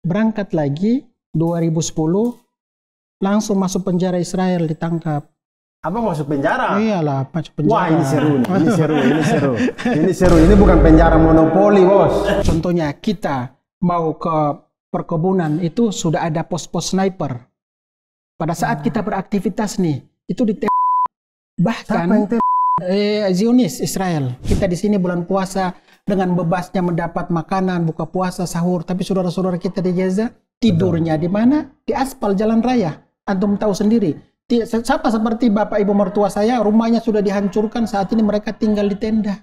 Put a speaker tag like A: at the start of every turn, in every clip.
A: berangkat lagi 2010 langsung masuk penjara Israel, ditangkap.
B: Apa masuk penjara?
A: Iyalah, masuk penjara.
B: Wah, ini seru nih. Ini seru, ini seru. Ini seru. Ini bukan penjara monopoli, Bos.
A: Contohnya kita mau ke perkebunan itu sudah ada pos-pos sniper. Pada saat kita beraktivitas nih, itu bahkan Zionis Israel. Kita di sini bulan puasa dengan bebasnya mendapat makanan, buka puasa, sahur, tapi saudara-saudara kita di Gaza tidurnya di mana? Di aspal jalan raya. Antum tahu sendiri. Sama seperti bapak ibu mertua saya, rumahnya sudah dihancurkan, saat ini mereka tinggal di tenda.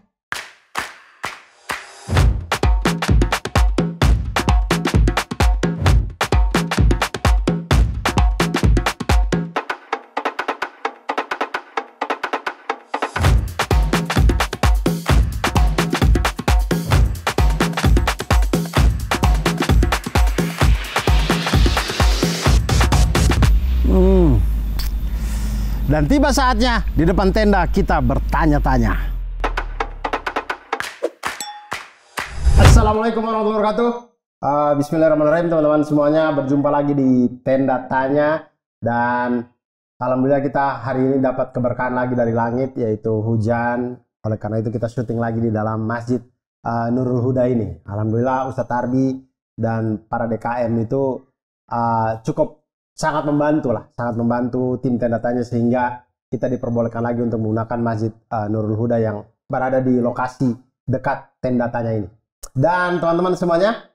B: Dan tiba saatnya di depan tenda kita bertanya-tanya. Assalamualaikum warahmatullahi wabarakatuh. Bismillahirrahmanirrahim teman-teman semuanya. Berjumpa lagi di tenda tanya. Dan alhamdulillah kita hari ini dapat keberkahan lagi dari langit, yaitu hujan. Oleh karena itu kita syuting lagi di dalam Masjid Nurul Huda ini. Alhamdulillah Ustadz Arbi dan para DKM itu cukup sangat membantu tim tenda tanya sehingga kita diperbolehkan lagi untuk menggunakan Masjid Nurul Huda yang berada di lokasi dekat tenda tanya ini. Dan teman-teman semuanya,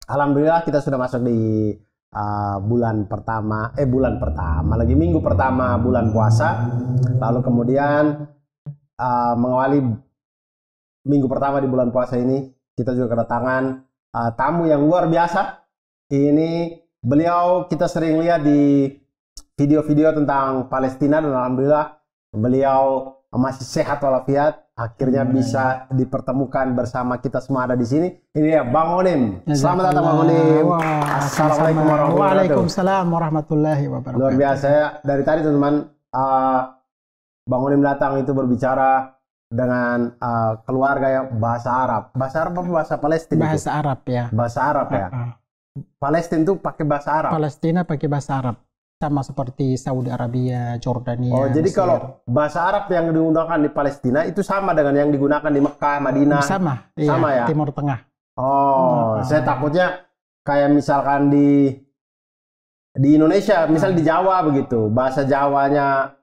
B: alhamdulillah kita sudah masuk di minggu pertama bulan puasa. Lalu kemudian mengawali minggu pertama di bulan puasa ini, kita juga kedatangan tamu yang luar biasa. Ini beliau kita sering lihat di video-video tentang Palestina dan alhamdulillah beliau masih sehat walafiat. Akhirnya bisa dipertemukan bersama kita semua ada di sini. Ini ya Bang Onim. Selamat datang Bang Onim. Assalamualaikum warahmatullahi wabarakatuh.
A: Waalaikumsalam warahmatullahi wabarakatuh.
B: Luar biasa ya. Dari tadi teman-teman Bang Onim datang itu berbicara dengan keluarga ya bahasa Arab. Bahasa Arab apa bahasa Palestina?
A: Bahasa Arab ya.
B: Bahasa Arab ya. Palestina itu pakai bahasa Arab.
A: Palestina pakai bahasa Arab. Sama seperti Saudi Arabia, Jordania.
B: Oh, jadi
A: Mesir.
B: kalau bahasa Arab yang digunakan di Palestina itu sama dengan yang digunakan di Mekah, Madinah.
A: Sama, iya,
B: sama ya.
A: Timur Tengah.
B: Oh, saya takutnya kayak misalkan di Indonesia, misal di Jawa begitu, bahasa Jawanya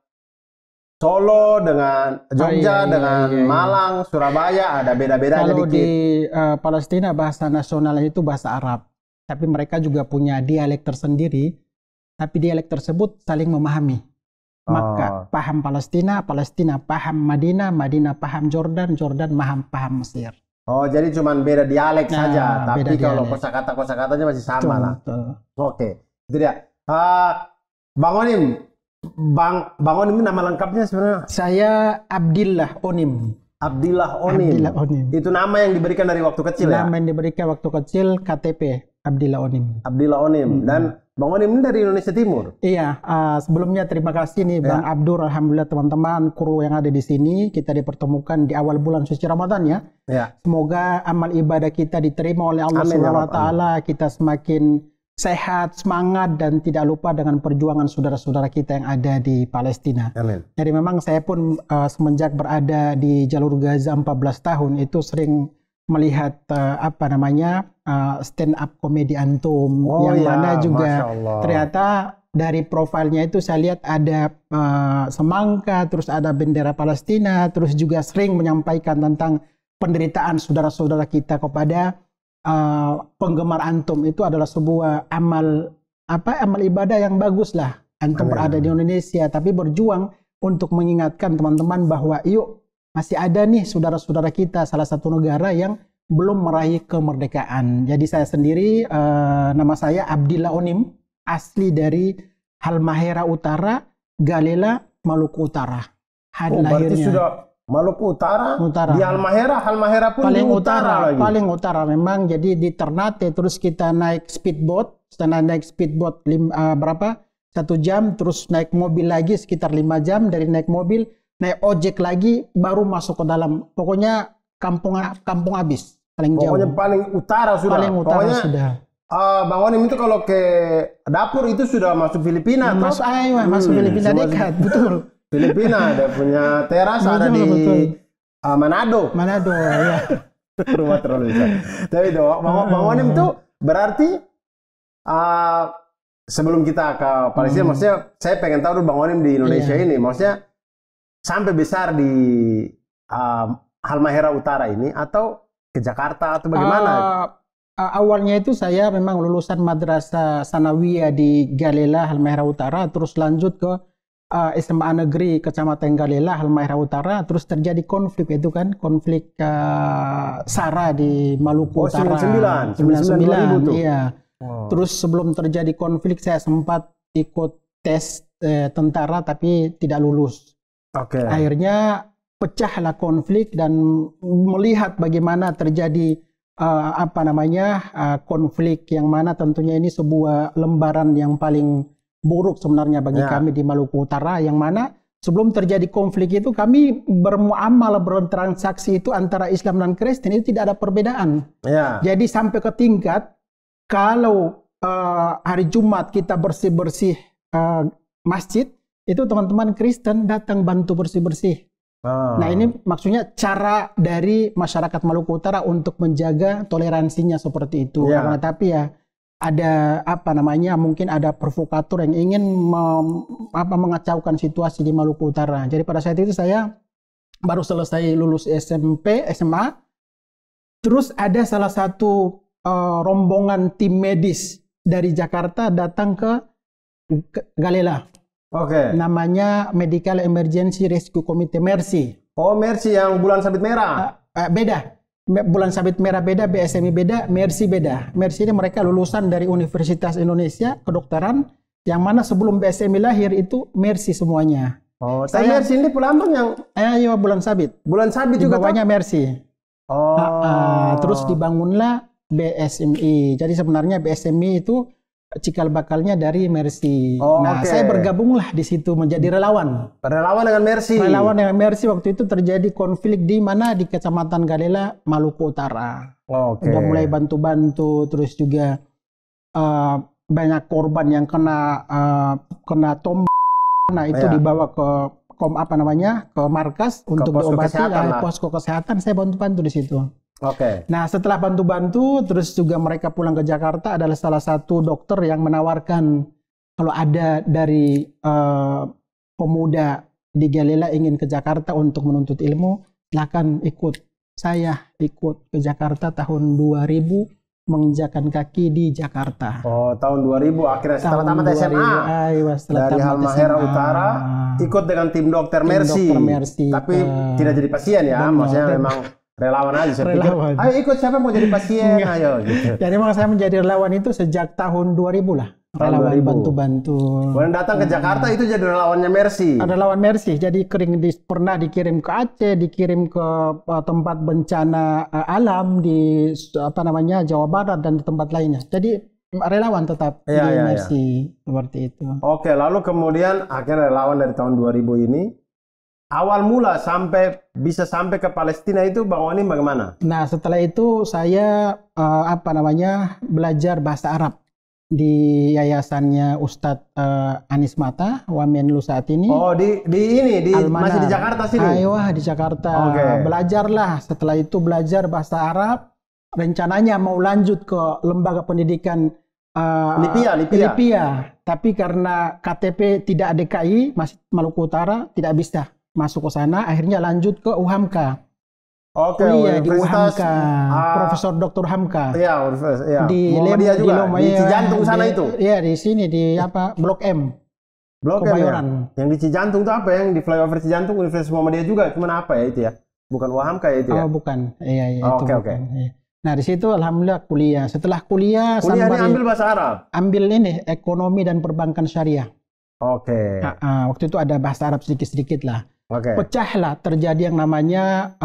B: Solo dengan Jogja dengan Malang, Surabaya ada beda-bedanya
A: Kalau
B: dikit.
A: di Palestina bahasa nasional itu bahasa Arab, tapi mereka juga punya dialek tersendiri. Tapi dialek tersebut saling memahami. Maka paham Palestina, Palestina paham Madinah, Madinah paham Jordan, Jordan paham Mesir.
B: Oh, jadi cuma beda dialek saja, tapi kalau
A: dialek.
B: kosakata-kosakatanya masih sama lah. Oke, itu dia. Bang Onim, Bang Onim ini nama lengkapnya sebenarnya?
A: Saya Abdillah Onim.
B: Abdillah Onim.
A: Abdillah Onim.
B: Itu nama yang diberikan dari waktu kecil ya?
A: Nama yang diberikan waktu kecil, KTP Abdillah Onim.
B: Abdillah Onim. Dan Bang Onim ini dari Indonesia Timur?
A: Iya, sebelumnya terima kasih nih Bang Abdur, alhamdulillah teman-teman kru yang ada di sini, kita dipertemukan di awal bulan suci Ramadan ya.
B: Ya.
A: Semoga amal ibadah kita diterima oleh Allah Subhanahu wa taala, kita semakin sehat, semangat dan tidak lupa dengan perjuangan saudara-saudara kita yang ada di Palestina.
B: Amin.
A: Jadi memang saya pun semenjak berada di jalur Gaza 14 tahun itu sering melihat stand up komedi antum yang mana juga ternyata dari profilnya itu saya lihat ada semangka, terus ada bendera Palestina, terus juga sering menyampaikan tentang penderitaan saudara-saudara kita kepada penggemar antum. Itu adalah sebuah amal ibadah yang bagus lah. Antum berada di Indonesia tapi berjuang untuk mengingatkan teman-teman bahwa yuk masih ada nih saudara-saudara kita salah satu negara yang belum meraih kemerdekaan. Jadi saya sendiri nama saya Abdillah Onim, asli dari Halmahera Utara, Galela, Maluku Utara.
B: Berarti sudah Maluku Utara. Di Halmahera pun
A: paling
B: di utara lagi.
A: Paling utara memang. Jadi di Ternate terus kita naik speedboat, berapa? 1 jam, terus naik mobil lagi sekitar 5 jam, dari naik mobil naik ojek lagi baru masuk ke dalam. Pokoknya kampung habis paling jauh.
B: Pokoknya paling utara sudah.
A: Paling utara sudah.
B: Bang Onim itu kalau ke dapur itu sudah masuk Filipina,
A: Masuk masuk Filipina dekat, betul.
B: Filipina, ada punya teras ada di Manado.
A: Manado, ya.
B: Rumah terlalu besar. Tapi itu Bang Onim itu berarti sebelum kita ke Palestina, maksudnya saya pengen tahu dulu Bang Onim di Indonesia ini, maksudnya sampai besar di Halmahera Utara ini atau ke Jakarta atau bagaimana?
A: Awalnya itu saya memang lulusan Madrasah Sanawiyah di Galela, Halmahera Utara, terus lanjut ke SMA Negeri Kecamatan Galela, Halmahera Utara, terus terjadi konflik itu kan, konflik SARA di Maluku Utara. 99, iya. Terus sebelum terjadi konflik saya sempat ikut tes tentara tapi tidak lulus. Akhirnya pecahlah konflik dan melihat bagaimana terjadi konflik yang mana tentunya ini sebuah lembaran yang paling buruk sebenarnya bagi kami di Maluku Utara, yang mana sebelum terjadi konflik itu kami bermuamalah, bertransaksi itu antara Islam dan Kristen itu tidak ada perbedaan. Jadi sampai ke tingkat kalau hari Jumat kita bersih-bersih masjid, itu teman-teman Kristen datang bantu bersih-bersih. Nah ini maksudnya cara dari masyarakat Maluku Utara untuk menjaga toleransinya seperti itu. Karena tapi ya ada mungkin ada provokator yang ingin mengacaukan situasi di Maluku Utara. Jadi pada saat itu saya baru selesai lulus SMP, SMA. Terus ada salah satu rombongan tim medis dari Jakarta datang ke Galela. Namanya Medical Emergency Rescue Committee, Mercy.
B: Oh, Mercy yang bulan sabit merah.
A: Beda. Bulan sabit merah beda, BSMI beda, Mercy beda. Mercy ini mereka lulusan dari Universitas Indonesia kedokteran, yang mana sebelum BSMI lahir itu Mercy semuanya.
B: Oh, saya Mercy ini pelambang yang
A: iya, bulan sabit.
B: Bulan sabit juga
A: bawahnya Mercy. Terus dibangunlah BSMI. Jadi sebenarnya BSMI itu cikal bakalnya dari Mercy. Saya bergabunglah di situ menjadi relawan.
B: Relawan dengan Mercy.
A: Relawan dengan Mercy waktu itu terjadi konflik di mana di Kecamatan Galela, Maluku Utara. Udah mulai bantu-bantu, terus juga banyak korban yang kena tombak. Nah itu dibawa ke ke markas untuk diobati, posko kesehatan. Saya bantu-bantu di situ. Nah setelah bantu-bantu terus juga mereka pulang ke Jakarta, adalah salah satu dokter yang menawarkan kalau ada dari pemuda di Galela ingin ke Jakarta untuk menuntut ilmu, silakan ikut. Saya ikut ke Jakarta tahun 2000, menginjakan kaki di Jakarta.
B: Tahun 2000 akhirnya setelah tamat SMA. Dari Halmahera Utara ikut dengan tim dokter Mercy. Tapi tidak jadi pasien ya, maksudnya memang relawan aja. Saya pikir, ayo ikut, siapa mau jadi pasien, ayo gitu.
A: Jadi memang saya menjadi relawan itu sejak tahun 2000 lah. Relawan bantu-bantu.
B: Kemudian datang ke Jakarta itu jadi relawannya Mercy.
A: Relawan Mercy. Jadi pernah dikirim ke Aceh, dikirim ke tempat bencana alam di Jawa Barat dan di tempat lainnya. Jadi relawan tetap di Mercy seperti itu.
B: Lalu kemudian akhirnya relawan dari tahun 2000 ini. Awal mula bisa sampai ke Palestina itu Bang Onim bagaimana? Nah
A: setelah itu saya belajar bahasa Arab di yayasannya Ustadz Anis Mata, Wamenlu saat ini.
B: Masih di Jakarta sini?
A: Di Jakarta. Belajarlah, setelah itu belajar bahasa Arab. Rencananya mau lanjut ke lembaga pendidikan Lipia. Tapi karena KTP tidak DKI, masih Maluku Utara, tidak bisa masuk ke sana, akhirnya lanjut ke UHAMKA. Kuliah di UHAMKA, Profesor Dr. Hamka. Di
B: Cijantung sana itu.
A: Iya, di sini di Blok M.
B: Blok M ya? Yang di Cijantung itu apa? Yang di flyover Cijantung Universitas Muhammadiyah juga, cuman apa ya itu ya? Bukan UHAMKA ya itu ya?
A: Bukan. Nah, di situ alhamdulillah kuliah. Setelah kuliah
B: ini ambil bahasa Arab.
A: Ambil ini ekonomi dan perbankan syariah. Waktu itu ada bahasa Arab sedikit-sedikit lah. Pecahlah, terjadi yang namanya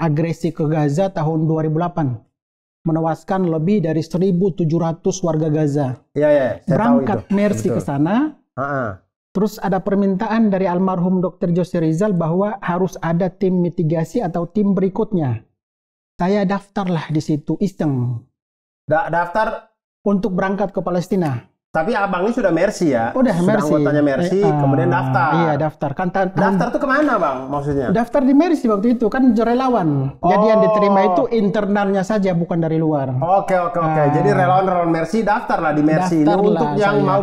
A: agresi ke Gaza tahun 2008. Menewaskan lebih dari 1.700 warga Gaza. Berangkat Mercy ke sana. Terus ada permintaan dari almarhum Dr. Jose Rizal bahwa harus ada tim mitigasi atau tim berikutnya. Saya daftarlah di situ, iseng.
B: Daftar
A: untuk berangkat ke Palestina.
B: Tapi abang ini sudah Mercy ya?
A: Udah
B: sudah
A: Mercy.
B: Anggotanya Mercy, kemudian daftar.
A: Iya, daftar.
B: Daftar tuh kemana bang maksudnya?
A: Daftar di Mercy waktu itu, kan relawan. Jadi yang diterima itu internalnya saja, bukan dari luar.
B: Oke. Jadi relawan Mercy daftar lah di Mercy. Ini untuk yang mau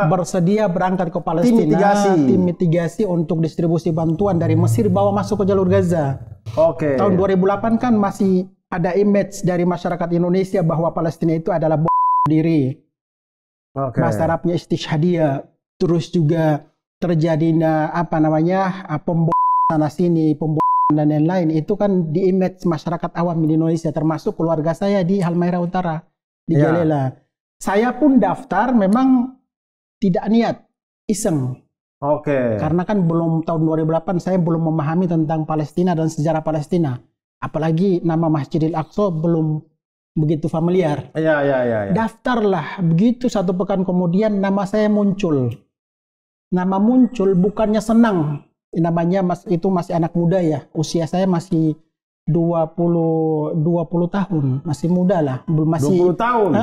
B: bersedia berangkat
A: ke Palestina. Tim mitigasi untuk distribusi bantuan dari Mesir bawa masuk ke jalur Gaza.
B: Oke.
A: Tahun 2008 kan masih ada image dari masyarakat Indonesia bahwa Palestina itu adalah bom diri. Bahasa Arabnya istishhadiyah. Terus juga terjadi pemboman sana sini, pemboman dan lain-lain. Itu kan di image masyarakat awam di Indonesia, termasuk keluarga saya di Halmahera Utara, di Jalela. Saya pun daftar memang tidak niat, iseng. Karena kan belum tahun 2008 saya belum memahami tentang Palestina dan sejarah Palestina. Apalagi nama Masjidil Aqsa belum begitu familiar.
B: Iya.
A: Daftarlah. Begitu 1 pekan kemudian nama saya muncul. Nama muncul bukannya senang. Namanya itu masih anak muda ya. Usia saya masih 20 tahun. Masih muda lah. Masih
B: 20 tahun?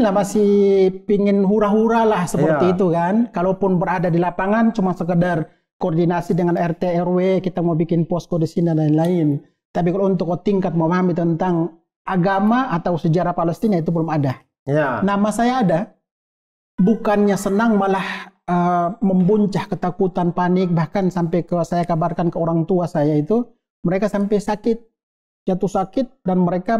A: Masih pingin hura-hura lah seperti itu kan. Kalaupun berada di lapangan cuma sekedar koordinasi dengan RT RW, kita mau bikin posko di sini dan lain-lain. Tapi kalau untuk tingkat memahami tentang agama atau sejarah Palestina itu belum ada. Nama saya ada, bukannya senang malah membuncah ketakutan, panik, bahkan sampai saya kabarkan ke orang tua saya itu, mereka sampai jatuh sakit dan mereka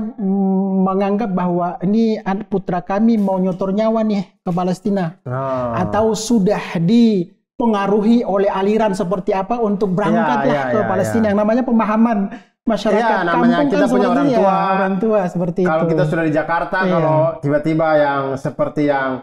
A: menganggap bahwa ini putra kami mau nyotor nyawa nih ke Palestina, atau sudah dipengaruhi oleh aliran seperti apa untuk berangkatlah ke Palestina. Yang namanya pemahaman masyarakat
B: namanya
A: kampung
B: kita
A: kan
B: punya
A: orang tua seperti
B: kalau
A: itu.
B: Kita sudah di Jakarta, kalau tiba-tiba yang seperti yang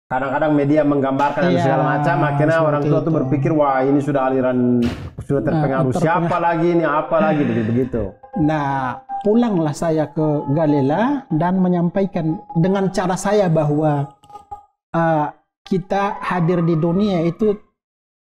B: kadang-kadang media menggambarkan dan segala macam, akhirnya orang tua tuh berpikir wah ini sudah aliran, sudah terpengaruh siapa lagi ini, apa lagi begitu.
A: Nah, pulanglah saya ke Galela dan menyampaikan dengan cara saya bahwa kita hadir di dunia itu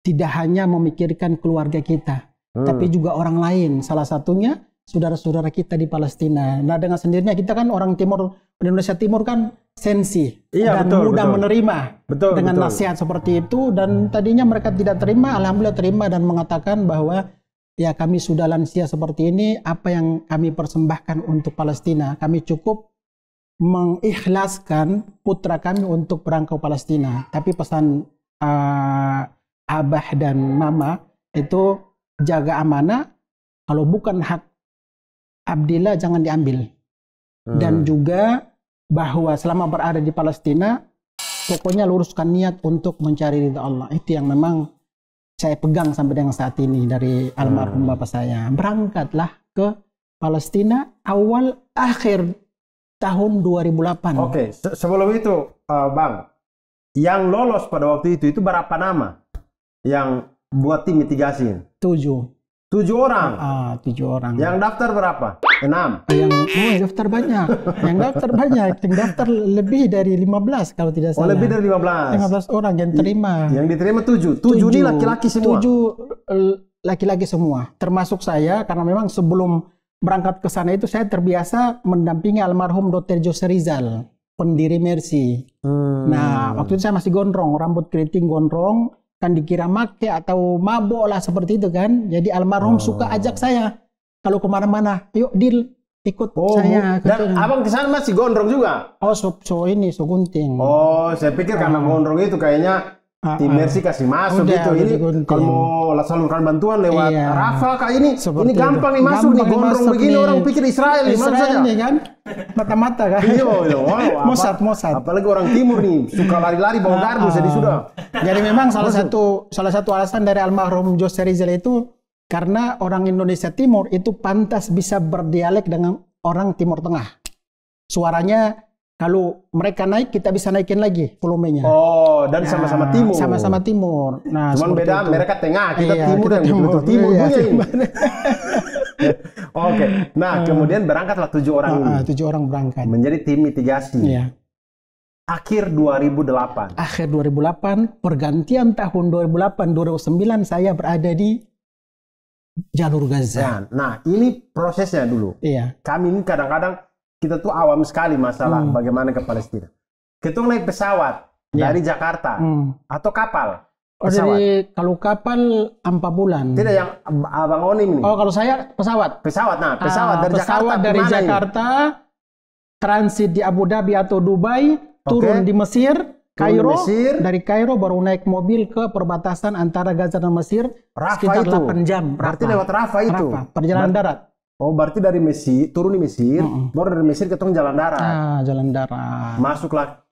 A: tidak hanya memikirkan keluarga kita, tapi juga orang lain. Salah satunya saudara-saudara kita di Palestina. Nah, dengan sendirinya kita kan orang Timur, Indonesia Timur kan sensi dan mudah menerima dengan nasihat seperti itu. Dan tadinya mereka tidak terima, alhamdulillah terima dan mengatakan bahwa ya kami sudah lansia seperti ini, apa yang kami persembahkan untuk Palestina, kami cukup mengikhlaskan putra kami untuk berangkat ke Palestina. Tapi pesan abah dan mama itu jaga amanah, kalau bukan hak Abdillah jangan diambil. Dan juga bahwa selama berada di Palestina pokoknya luruskan niat untuk mencari ridha Allah. Itu yang memang saya pegang sampai dengan saat ini dari almarhum bapak saya. Berangkatlah ke Palestina awal akhir tahun 2008.
B: Sebelum itu Bang, yang lolos pada waktu itu berapa nama yang buat tim mitigasi?
A: 7
B: orang.
A: 7 orang.
B: Yang daftar berapa? 6.
A: Yang daftar banyak. Yang daftar lebih dari 15 kalau tidak salah.
B: Lebih dari 15
A: orang yang terima.
B: Yang diterima 7 ini laki-laki semua?
A: 7 laki-laki semua. Termasuk saya, karena memang sebelum berangkat ke sana itu saya terbiasa mendampingi almarhum Dr. Jose Rizal, pendiri Mercy. Nah, waktu itu saya masih gondrong, rambut keriting gondrong, kan dikira make atau mabok lah seperti itu kan. Jadi almarhum suka ajak saya kalau kemana-mana, yuk Dil ikut saya.
B: Dan abang kesana masih gondrong juga?
A: So gunting.
B: Saya pikir karena gondrong itu kayaknya tim Mercy kasih masuk gitu. Ini kalau mau salurkan bantuan lewat Rafa kak ini gampang nih masuk nih, gondrong begini nih. Orang pikir Israel nih kan, mata-mata kan. Mossad. Apalagi orang timur nih suka lari-lari bawa gardu, jadi sudah.
A: Jadi memang salah satu alasan dari almarhum Jose Rizal itu karena orang Indonesia Timur itu pantas bisa berdialek dengan orang Timur Tengah. Suaranya kalau mereka naik, kita bisa naikin lagi volumenya.
B: Dan sama-sama timur.
A: Sama-sama timur. Nah,
B: cuman beda, mereka tengah, kita timur yang betul-betul timur punya ini. Nah kemudian berangkatlah 7 orang ini.
A: 7 orang berangkat.
B: Menjadi tim mitigasi. Akhir 2008.
A: Akhir 2008, pergantian tahun 2008-2009 saya berada di jalur Gaza.
B: Nah, ini prosesnya dulu. Kami ini kadang-kadang kita tuh awam sekali masalah bagaimana ke Palestina. Ketong naik pesawat dari Jakarta atau kapal.
A: Kalau kapal 4 bulan.
B: Tidak yang Abang Onim ini.
A: Oh, kalau saya pesawat.
B: Pesawat dari
A: pesawat
B: Jakarta.
A: Dari Jakarta, transit di Abu Dhabi atau Dubai, turun di Mesir, Kairo, dari Kairo baru naik mobil ke perbatasan antara Gaza dan Mesir, sekitar 8 jam.
B: Berarti lewat Rafah itu.
A: Perjalanan darat.
B: Oh, berarti dari Mesir, turun di Mesir, baru dari Mesir ketemu jalan darat.
A: Jalan darat.
B: Masuklah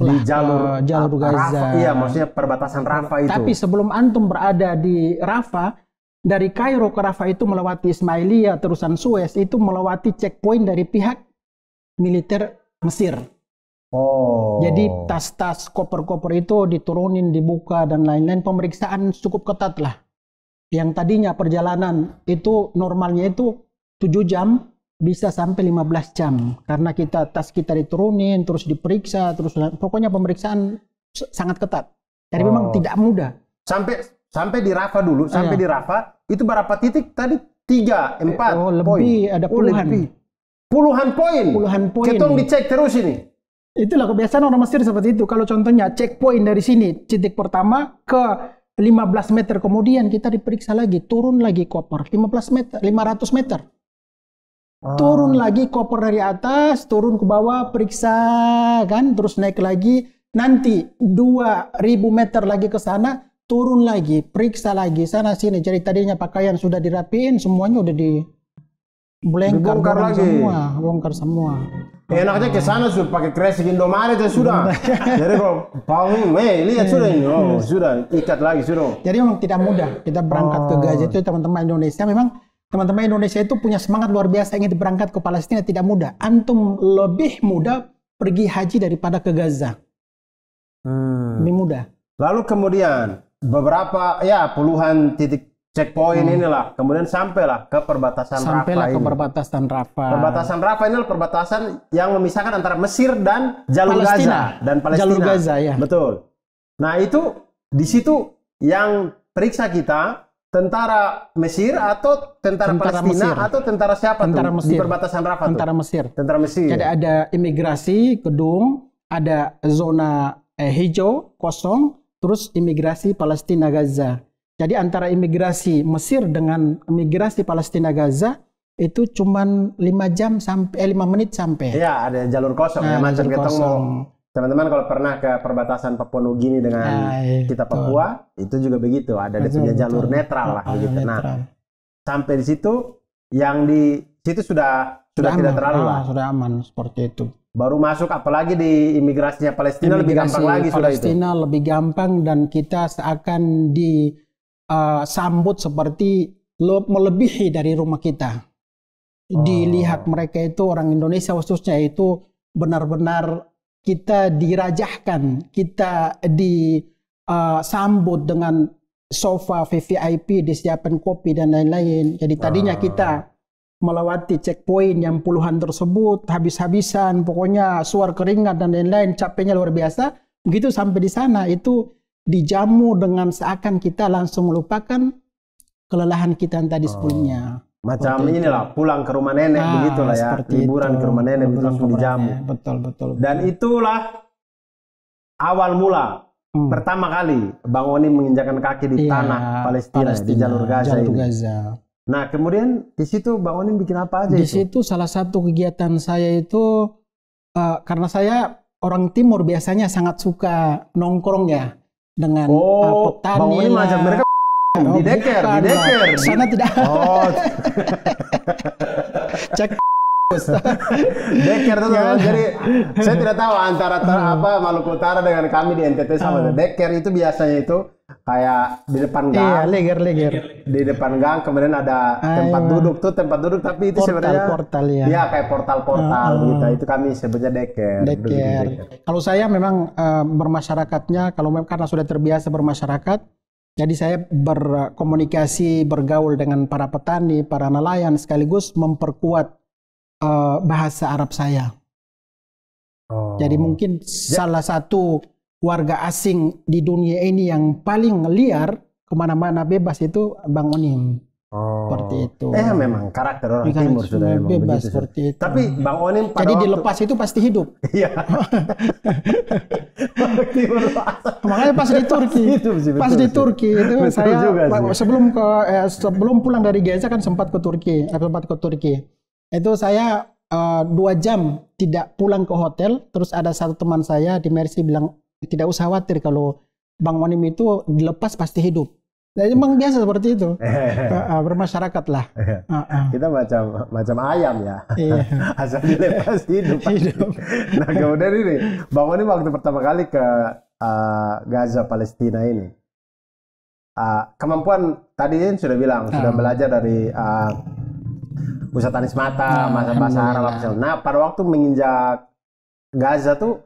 A: di
B: jalur
A: Gaza.
B: Iya, maksudnya perbatasan Rafah itu.
A: Tapi sebelum antum berada di Rafah, dari Kairo ke Rafah itu melewati Ismailia, terusan Suez, itu melewati checkpoint dari pihak militer Mesir.
B: Oh.
A: Jadi tas-tas, koper-koper itu diturunin, dibuka dan lain-lain. Pemeriksaan cukup ketat lah. Yang tadinya perjalanan itu normalnya itu 7 jam, bisa sampai 15 jam. Karena tas kita diturunin, terus diperiksa, terus pokoknya pemeriksaan sangat ketat. Jadi memang tidak mudah.
B: Sampai di Rafah dulu, di Rafah itu berapa titik tadi? 3, 4
A: lebih, ada puluhan.
B: Puluhan poin. Ketong dicek terus ini.
A: Itulah kebiasaan orang Mesir seperti itu. Kalau contohnya checkpoint dari sini, titik pertama ke 15 meter kemudian kita diperiksa lagi, turun lagi koper 15 meter, 500 meter. Turun lagi koper dari atas, turun ke bawah, periksa kan, terus naik lagi, nanti 2000 meter lagi ke sana, turun lagi, periksa lagi sana sini. Jadi tadinya pakaian sudah dirapiin, semuanya udah dibongkar semua.
B: Enaknya ke sana sudah pakai kresek Indomaret sudah. Jadi kalau bangun, lihat sudah ini, sudah ikat lagi sudah.
A: Jadi memang tidak mudah kita berangkat ke Gaza itu teman-teman Indonesia. Memang teman-teman Indonesia itu punya semangat luar biasa ingin berangkat ke Palestina, tidak mudah. Antum lebih mudah pergi haji daripada ke Gaza. Lebih mudah.
B: Lalu kemudian beberapa puluhan titik checkpoint inilah, kemudian sampailah ke perbatasan Rafah.
A: Perbatasan Rafah.
B: Perbatasan Rafah ini adalah perbatasan yang memisahkan antara Mesir dan jalur Gaza dan Palestina.
A: Jalur Gaza, ya.
B: Betul. Nah itu di situ yang periksa kita tentara Mesir atau tentara Palestina Mesir. Atau tentara siapa
A: tentara
B: tuh
A: Mesir.
B: di perbatasan Rafah?
A: Tentara Mesir.
B: Tentara Mesir.
A: Jadi ada imigrasi gedung, ada zona hijau kosong, terus imigrasi Palestina Gaza. Jadi antara imigrasi Mesir dengan imigrasi Palestina Gaza itu cuman 5 menit sampai.
B: Iya, ada jalur kosong macam kita mau. Teman-teman kalau pernah ke perbatasan Papua Nugini dengan kita Papua, itu juga begitu, ada dia punya jalur netral lah begitu. Nah, sampai di situ yang di situ sudah tidak terlalu lah.
A: Sudah aman seperti itu.
B: Baru masuk apalagi di imigrasinya Palestina lebih gampang lagi
A: Palestina lebih gampang dan kita seakan sambut seperti melebihi dari rumah kita. Dilihat mereka itu orang Indonesia khususnya itu benar-benar kita dirajahkan, kita disambut dengan sofa VVIP, disiapkan kopi dan lain-lain. Jadi tadinya kita melewati checkpoint yang puluhan tersebut habis-habisan, pokoknya suar keringat dan lain-lain, capeknya luar biasa. Begitu sampai di sana itu dijamu dengan seakan kita langsung melupakan kelelahan kita yang tadi sebelumnya.
B: Macam inilah pulang ke rumah nenek begitulah ya, liburan ke rumah nenek begitu langsung dijamu.
A: Betul.
B: Dan itulah awal mula pertama kali Bang Oni menginjakan kaki di tanah Palestina di jalur Gaza ini. Nah, kemudian di situ Bang Oni bikin apa aja?
A: Di situ salah satu kegiatan saya itu karena saya orang Timur biasanya sangat suka nongkrong ya. Dengan petani.
B: Bang Oni mengajak mereka di deker.
A: Sana tidak. Cek
B: deker itu jadi saya tidak tahu antara Maluku Utara dengan kami di NTT sama. Deker itu biasanya itu kayak di depan gang.
A: Iya, leger.
B: Di depan gang kemudian ada tempat duduk tapi itu sebenarnya
A: portal ya.
B: Iya, kayak portal gitu. Itu kami sebutnya deker.
A: Kalau saya memang bermasyarakatnya karena sudah terbiasa bermasyarakat, jadi saya berkomunikasi, bergaul dengan para petani, para nelayan sekaligus memperkuat bahasa Arab saya. Jadi mungkin salah satu warga asing di dunia ini yang paling liar kemana-mana bebas itu Bang Onim. Seperti itu.
B: Memang karakter orang timur sudah
A: bebas seperti itu.
B: Tapi Bang Onim pada
A: jadi dilepas itu pasti hidup.
B: Iya.
A: Makanya pas di Turki, itu saya sebelum pulang dari Gaza kan sempat ke Turki, Itu saya 2 jam tidak pulang ke hotel, terus ada satu teman saya di Mercy bilang tidak usah khawatir kalau Bang Onim itu dilepas pasti hidup. Nah, emang biasa seperti itu. Bermasyarakat lah.
B: Kita macam ayam ya.
A: Iya.
B: Asal dilepas hidup. Nah, kemudian ini Bang Onim waktu pertama kali ke Gaza Palestina ini, kemampuan tadi sudah bilang sudah belajar dari Ustadz Anies Mata, bahasa Arab. Nah, pada waktu menginjak Gaza tuh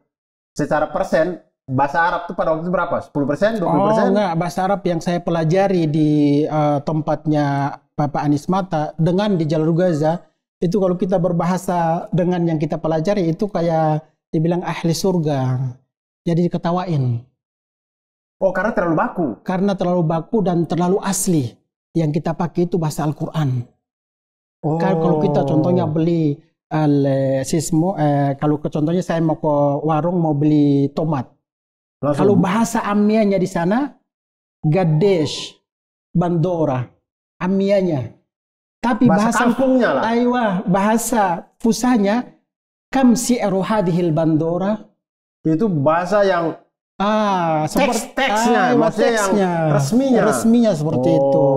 B: secara persen bahasa Arab tuh pada waktu itu berapa? 10%? 20%?
A: Oh enggak, bahasa Arab yang saya pelajari di tempatnya Bapak Anies Mata dengan di jalur Gaza, itu kalau kita berbahasa dengan yang kita pelajari itu kayak dibilang ahli surga. Jadi diketawain.
B: Oh, karena terlalu baku? Karena
A: terlalu baku dan terlalu asli. Yang kita pakai itu bahasa Al-Quran. Kalau kita contohnya beli kalau contohnya saya mau ke warung mau beli tomat. Kalau bahasa Amianya di sana, Gadesh, Bandora, Amianya. Tapi bahasa
B: kampungnya lah.
A: Bahasa Fusahnya, Kam si'ru hadhil Bandora.
B: Itu bahasa yang teksnya, maksudnya yang resminya
A: seperti itu.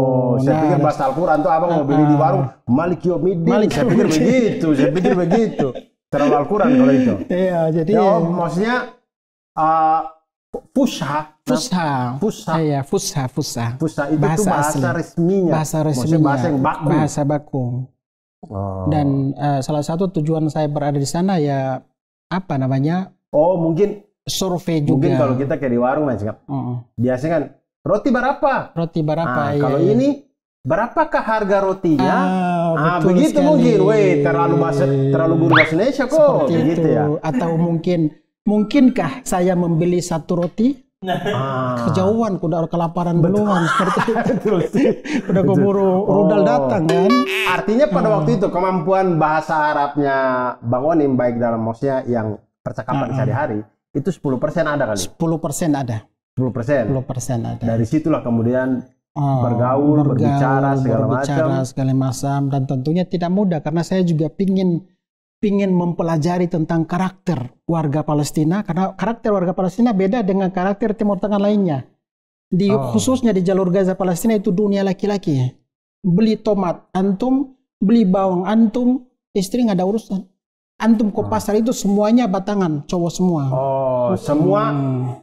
B: Saya pikir bahasa Al-Quran tuh abang mau beli di warung Malik Yaumiddin. Saya pikir begitu. Terlalu Al-Quran kalau itu.
A: Iya, jadi
B: maksudnya Fusha itu bahasa resminya.
A: Bahasa yang baku. Bahasa baku. Dan salah satu tujuan saya berada di sana ya apa namanya?
B: Mungkin
A: survei juga.
B: Mungkin kalau kita kayak di warung biasanya kan roti berapa? Kalau ini berapakah harga rotinya? Begitu sekali. Mungkin, terlalu guru bahasa Indonesia kok.
A: Seperti begitu ya. Atau mungkinkah saya membeli 1 roti? Kejauhan, udah kelaparan belum seperti itu. Udah keburu rudal datang kan.
B: Artinya pada waktu itu kemampuan bahasa Arabnya Bang Onim baik dalam maksudnya yang percakapan sehari-hari itu 10% ada kali.
A: 10% ada.
B: 10%
A: ada.
B: Dari situlah kemudian bergaul, berbicara segala macam,
A: dan tentunya tidak mudah karena saya juga pingin mempelajari tentang karakter warga Palestina, karena karakter warga Palestina beda dengan karakter Timur Tengah lainnya. Khususnya di jalur Gaza Palestina itu dunia laki-laki. Beli tomat antum, beli bawang antum, istri nggak ada urusan. Antum ke pasar itu semuanya batangan, cowok semua.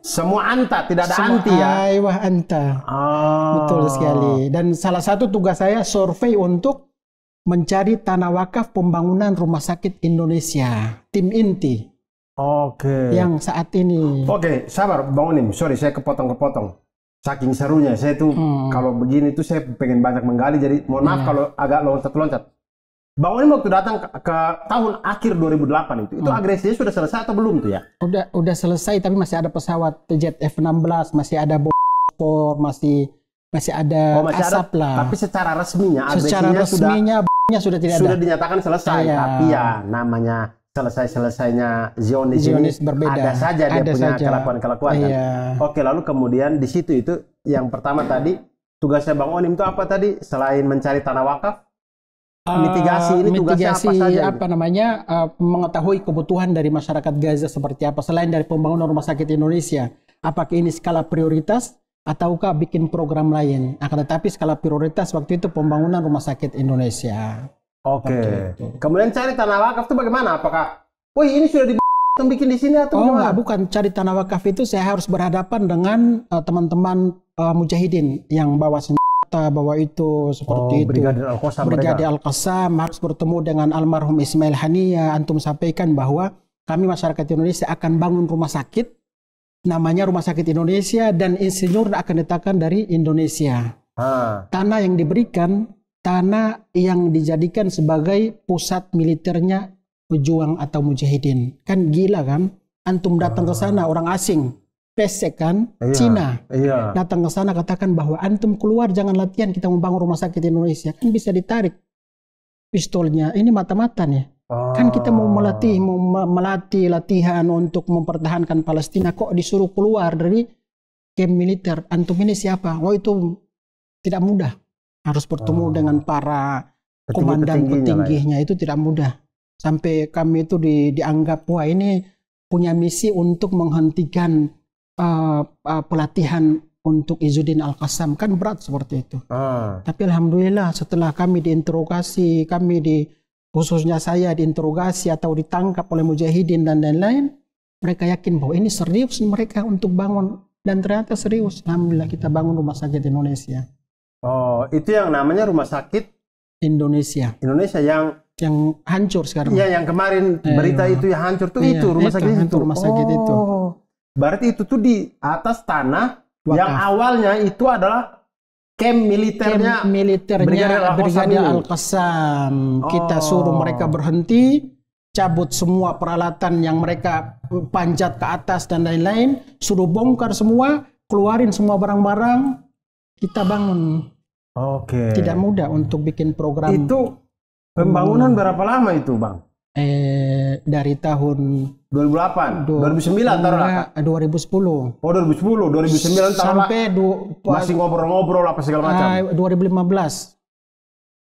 B: Semua anta, tidak ada anti ya?
A: Wah anta. Betul sekali. Dan salah satu tugas saya survei untuk mencari tanah wakaf pembangunan rumah sakit Indonesia, tim inti. Yang saat ini.
B: Sabar Bang Onim, sorry saya kepotong. Saking serunya saya tuh kalau begini tuh saya pengen banyak menggali, jadi mohon maaf kalau agak loncat-loncat. Bang Onim waktu datang ke tahun akhir 2008 itu agresinya sudah selesai atau belum tuh ya?
A: Udah selesai, tapi masih ada pesawat jet F-16, masih ada Bofors, masih ada asap lah.
B: Tapi secara resminya agresinya
A: sudah tidak ada.
B: Sudah dinyatakan selesai, tapi ya namanya selesainya Zionis
A: berbeda.
B: Ada saja dia punya kelakuan-kelakuan kan. Oke, lalu kemudian di situ itu yang pertama tadi tugasnya Bang Onim itu apa tadi? Selain mencari tanah wakaf, mitigasi tugasnya apa saja?
A: Mengetahui kebutuhan dari masyarakat Gaza seperti apa selain dari pembangunan rumah sakit Indonesia. Apakah ini skala prioritas ataukah bikin program lain? Tetapi skala prioritas waktu itu pembangunan rumah sakit Indonesia.
B: Kemudian cari tanah wakaf itu bagaimana? Apakah ini sudah bikin di sini atau bagaimana?
A: Bukan cari tanah wakaf itu saya harus berhadapan dengan teman-teman mujahidin yang bawa senjata, bawa itu seperti itu. Brigadir Al-Qassam harus bertemu dengan almarhum Ismail Haniya. Antum sampaikan bahwa kami masyarakat Indonesia akan bangun rumah sakit, namanya Rumah Sakit Indonesia, dan insinyur akan diletakkan dari Indonesia. Tanah yang diberikan, tanah yang dijadikan sebagai pusat militernya pejuang atau mujahidin. Kan gila kan? Antum datang ke sana orang asing, pesek kan,
B: Iya,
A: Cina.
B: iya.
A: Datang ke sana katakan bahwa antum keluar jangan latihan, kita membangun rumah sakit Indonesia. Kan bisa ditarik pistolnya. Ini mata-mata nih. Kan kita mau melatih latihan untuk mempertahankan Palestina, kok disuruh keluar dari camp militer. Antum ini siapa? Oh, itu tidak mudah. Harus bertemu dengan para komandan petingginya, itu tidak mudah. Sampai kami itu dianggap, wah ini punya misi untuk menghentikan pelatihan untuk Izzuddin Al-Qassam. Kan berat seperti itu. Tapi alhamdulillah setelah kami diinterogasi, khususnya saya diinterogasi atau ditangkap oleh mujahidin dan lain-lain, mereka yakin bahwa ini serius mereka untuk bangun. Dan ternyata serius. Alhamdulillah kita bangun rumah sakit Indonesia.
B: Oh, itu yang namanya rumah sakit
A: Indonesia
B: yang
A: hancur sekarang.
B: Iya, yang kemarin berita itu yang hancur tuh, itu rumah sakit itu.
A: Rumah sakit itu.
B: Berarti itu tuh di atas tanah yang awalnya itu adalah camp militernya
A: Brigadir Al-Qassam. Kita suruh mereka berhenti, cabut semua peralatan yang mereka panjat ke atas dan lain-lain, suruh bongkar semua, keluarin semua barang-barang, kita bangun.
B: Oke.
A: Tidak mudah untuk bikin program.
B: Itu pembangunan berapa lama itu, Bang?
A: Dari tahun
B: 2008, 2009 taruhlah.
A: 2010.
B: Oh, 2010, 2009 taruhlah.
A: Sampai
B: masih ngobrol-ngobrol apa segala macam.
A: 2015.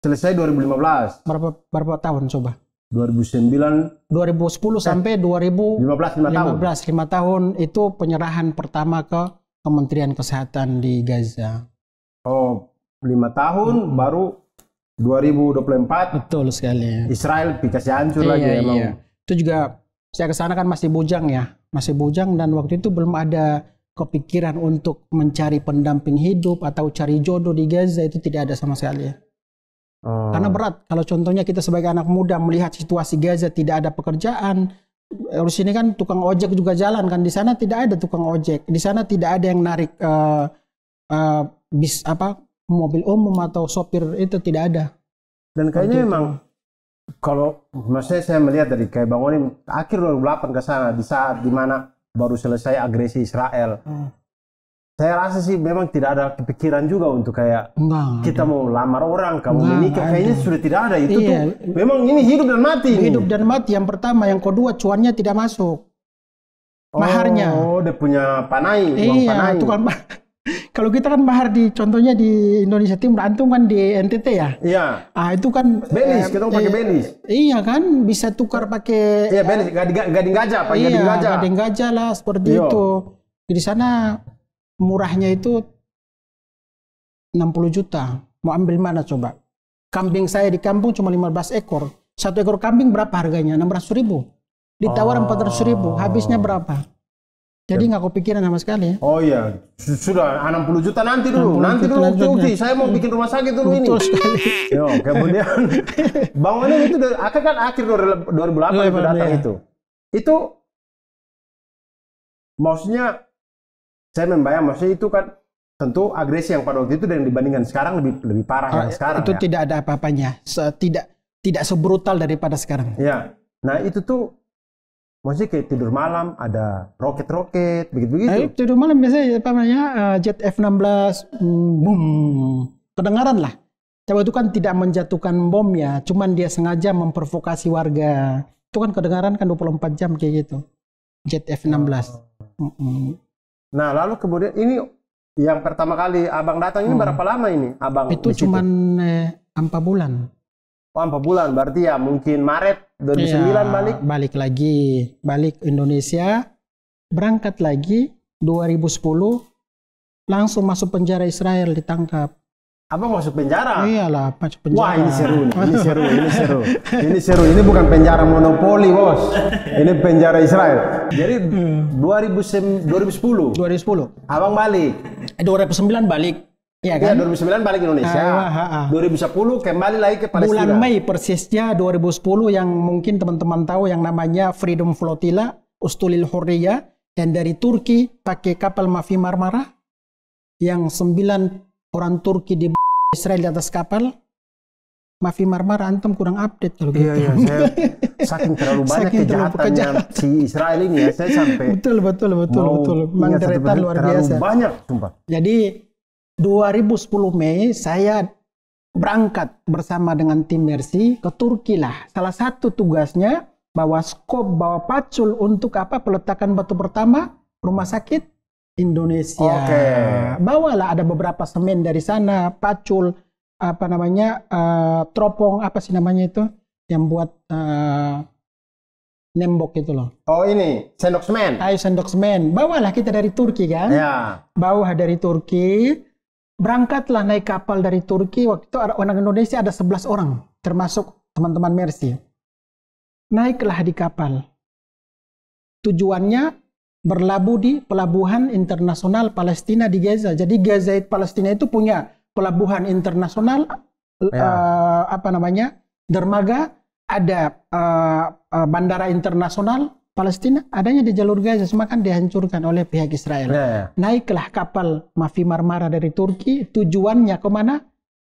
B: Selesai 2015.
A: Berapa tahun coba?
B: 2009
A: 2010 sampai 2015 5 tahun itu penyerahan pertama ke Kementerian Kesehatan di Gaza.
B: Oh, 5 tahun baru 2024.
A: Betul sekali.
B: Israel dikasih hancur lagi emang.
A: Iya. Itu juga saya ke sana kan masih bujang ya. Masih bujang dan waktu itu belum ada kepikiran untuk mencari pendamping hidup atau cari jodoh di Gaza, itu tidak ada sama sekali. Karena berat. Kalau contohnya kita sebagai anak muda melihat situasi Gaza, tidak ada pekerjaan. Di sini kan tukang ojek juga jalan kan. Di sana tidak ada tukang ojek. Di sana tidak ada yang narik mobil umum atau sopir, itu tidak ada.
B: Dan kayaknya memang kalau maksudnya saya melihat dari kayak Bang Oni akhir 2008 ke sana, di saat dimana baru selesai agresi Israel. Saya rasa sih memang tidak ada kepikiran juga untuk kayak kita mau lamar orang, kamu menikah, kayaknya sudah tidak ada. Itu tuh memang ini hidup dan mati.
A: Hidup dan mati yang pertama, yang kedua cuannya tidak masuk. Maharnya.
B: Oh, dia punya panai, uang panai.
A: Itu kan kalau kita kan mahar contohnya di Indonesia Timur, antum kan di NTT ya?
B: Iya.
A: Itu kan
B: belis, kita pakai belis.
A: Iya kan, bisa tukar pakai.
B: Iya, belis, gading gajah, pakai gading gajah.
A: Gading gajah lah seperti itu. Di sana murahnya itu 60 juta. Mau ambil mana coba? Kambing saya di kampung cuma 15 ekor. 1 ekor kambing berapa harganya? 600.000. Ditawar 400.000. Habisnya berapa? Jadi nggak kepikiran sama sekali ya.
B: Oh iya, sudah 60 juta nanti dulu. Nanti dulu. Saya mau bikin rumah sakit dulu ini.
A: Betul sekali.
B: Yo, kemudian bangunan itu kan akhir 2008 itu datang itu. Itu maksudnya saya membayang, maksudnya itu kan tentu agresi yang pada waktu itu dan dibandingkan sekarang lebih parah yang sekarang.
A: Itu tidak ada apa-apanya. Tidak sebrutal daripada sekarang.
B: Iya. Nah, itu tuh maksudnya kayak tidur malam ada roket-roket begitu-begitu.
A: Tidur malam biasanya apa namanya jet F-16 boom. Kedengaran lah. Tapi itu kan tidak menjatuhkan bom ya, cuman dia sengaja memprovokasi warga. Itu kan kedengaran kan 24 jam kayak gitu. Jet F-16.
B: Nah, lalu kemudian ini yang pertama kali Abang datang ini berapa lama ini Abang?
A: Itu cuman 4 bulan.
B: Oh, 4 bulan, berarti ya mungkin Maret 2009
A: balik Indonesia, berangkat lagi 2010, langsung masuk penjara Israel, ditangkap.
B: Abang masuk penjara?
A: Iyalah, masuk penjara.
B: Wah, ini seru. Ini bukan penjara monopoli, bos. Ini penjara Israel. Jadi 2010. Abang balik.
A: 2009 balik. Iya kan?
B: 2009 balik Indonesia. 2010 kembali lagi ke Palestina.
A: Bulan Mei persisnya 2010 yang mungkin teman-teman tahu yang namanya Freedom Flotilla, Ustulil Hurriyah, dan dari Turki pakai kapal Mavi Marmara yang 9 orang Turki di Israel di atas kapal Mafi Marmara antum kurang update kalau gitu.
B: Iya, saya saking terlalu banyak kejahatannya si Israel ini ya, saya sampai
A: betul. Menderita luar biasa.
B: Banyak, sumpah.
A: Jadi 2010 Mei saya berangkat bersama dengan tim Mercy ke Turki lah. Salah satu tugasnya bawa skop, bawa pacul untuk apa? Peletakan batu pertama rumah sakit Indonesia. Bawalah ada beberapa semen dari sana, pacul, apa namanya, teropong, apa sih namanya itu, yang buat nembok itu loh.
B: Oh ini, sendok semen.
A: Ayo sendok semen. Bawalah kita dari Turki kan.
B: Ya.
A: Bawa dari Turki. Berangkatlah naik kapal dari Turki. Waktu itu orang Indonesia ada 11 orang. Termasuk teman-teman Mercy. Naiklah di kapal. Tujuannya berlabuh di pelabuhan internasional Palestina di Gaza. Jadi Gaza Palestina itu punya pelabuhan internasional, apa namanya, dermaga, ada bandara internasional Palestina, adanya di jalur Gaza, semua kan dihancurkan oleh pihak Israel. Naiklah kapal Mafi Marmara dari Turki, tujuannya kemana?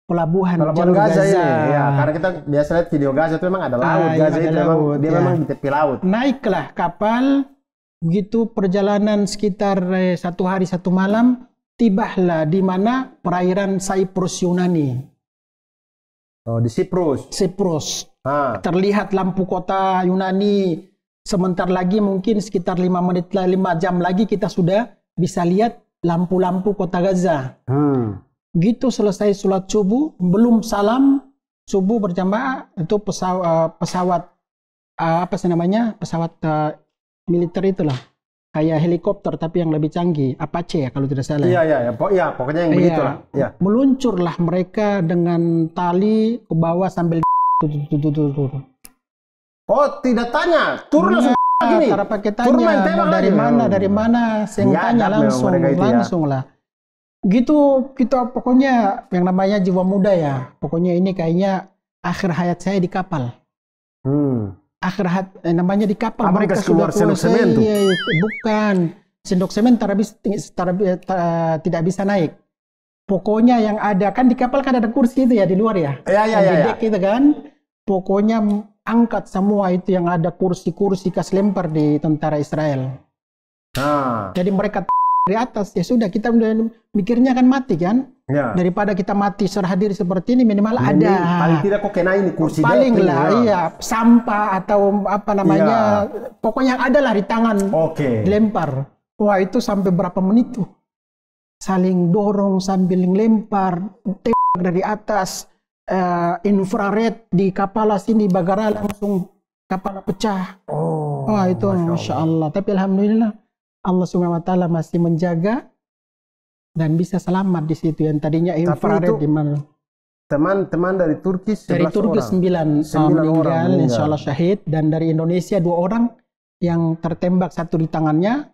A: Pelabuhan jalur Gaza.
B: Ini. Ya, karena kita biasa lihat video Gaza itu memang ada laut. Gaza itu laut, dia memang di tepi laut.
A: Naiklah kapal, begitu perjalanan sekitar 1 hari 1 malam, tibahlah di mana perairan Cyprus Yunani.
B: Oh, di Siprus.
A: Terlihat lampu kota Yunani. Sebentar lagi mungkin sekitar 5 jam lagi kita sudah bisa lihat lampu-lampu kota Gaza. Gitu selesai sholat subuh, belum salam subuh berjamaah, itu pesawat apa sih namanya, pesawat militer itulah, kayak helikopter tapi yang lebih canggih, Apache ya kalau tidak salah.
B: Iya, pokoknya yang begitulah. Ya.
A: Meluncurlah mereka dengan tali ke bawah sambil
B: Oh, tidak tanya, turun langsung gini.
A: Cara pakai tanya, dari mana, saya tanya langsung lah. Gitu kita pokoknya yang namanya jiwa muda ya. Pokoknya ini kayaknya akhir hayat saya di kapal. Akhir hayat namanya di kapal.
B: Abang
A: mereka
B: keluar sendok semen tuh?
A: Bukan, sendok semen tidak bisa naik. Pokoknya yang ada kan di kapal kan ada kursi itu ya di luar ya. Di dek itu kan. Pokoknya angkat semua itu yang ada kursi-kursi kas lempar di tentara Israel. Jadi mereka di atas, ya sudah kita mikirnya kan mati kan. Daripada kita mati serhadir seperti ini, minimal ada.
B: Paling tidak kok kena ini kursi.
A: Paling lah, sampah atau apa namanya, pokoknya ada lah di tangan. Dilempar. Wah itu sampai berapa menit tuh. Saling dorong sambil lempar, tembak dari atas. Infrared di kepala sini, bagara langsung kepala pecah. Wah itu Masya Allah. Tapi Alhamdulillah Allah SWT masih menjaga dan bisa selamat di situ. Yang tadinya infrared di mana?
B: Teman-teman dari Turki
A: 9 meninggal, insya Allah syahid. Dan dari Indonesia 2 orang yang tertembak, satu di tangannya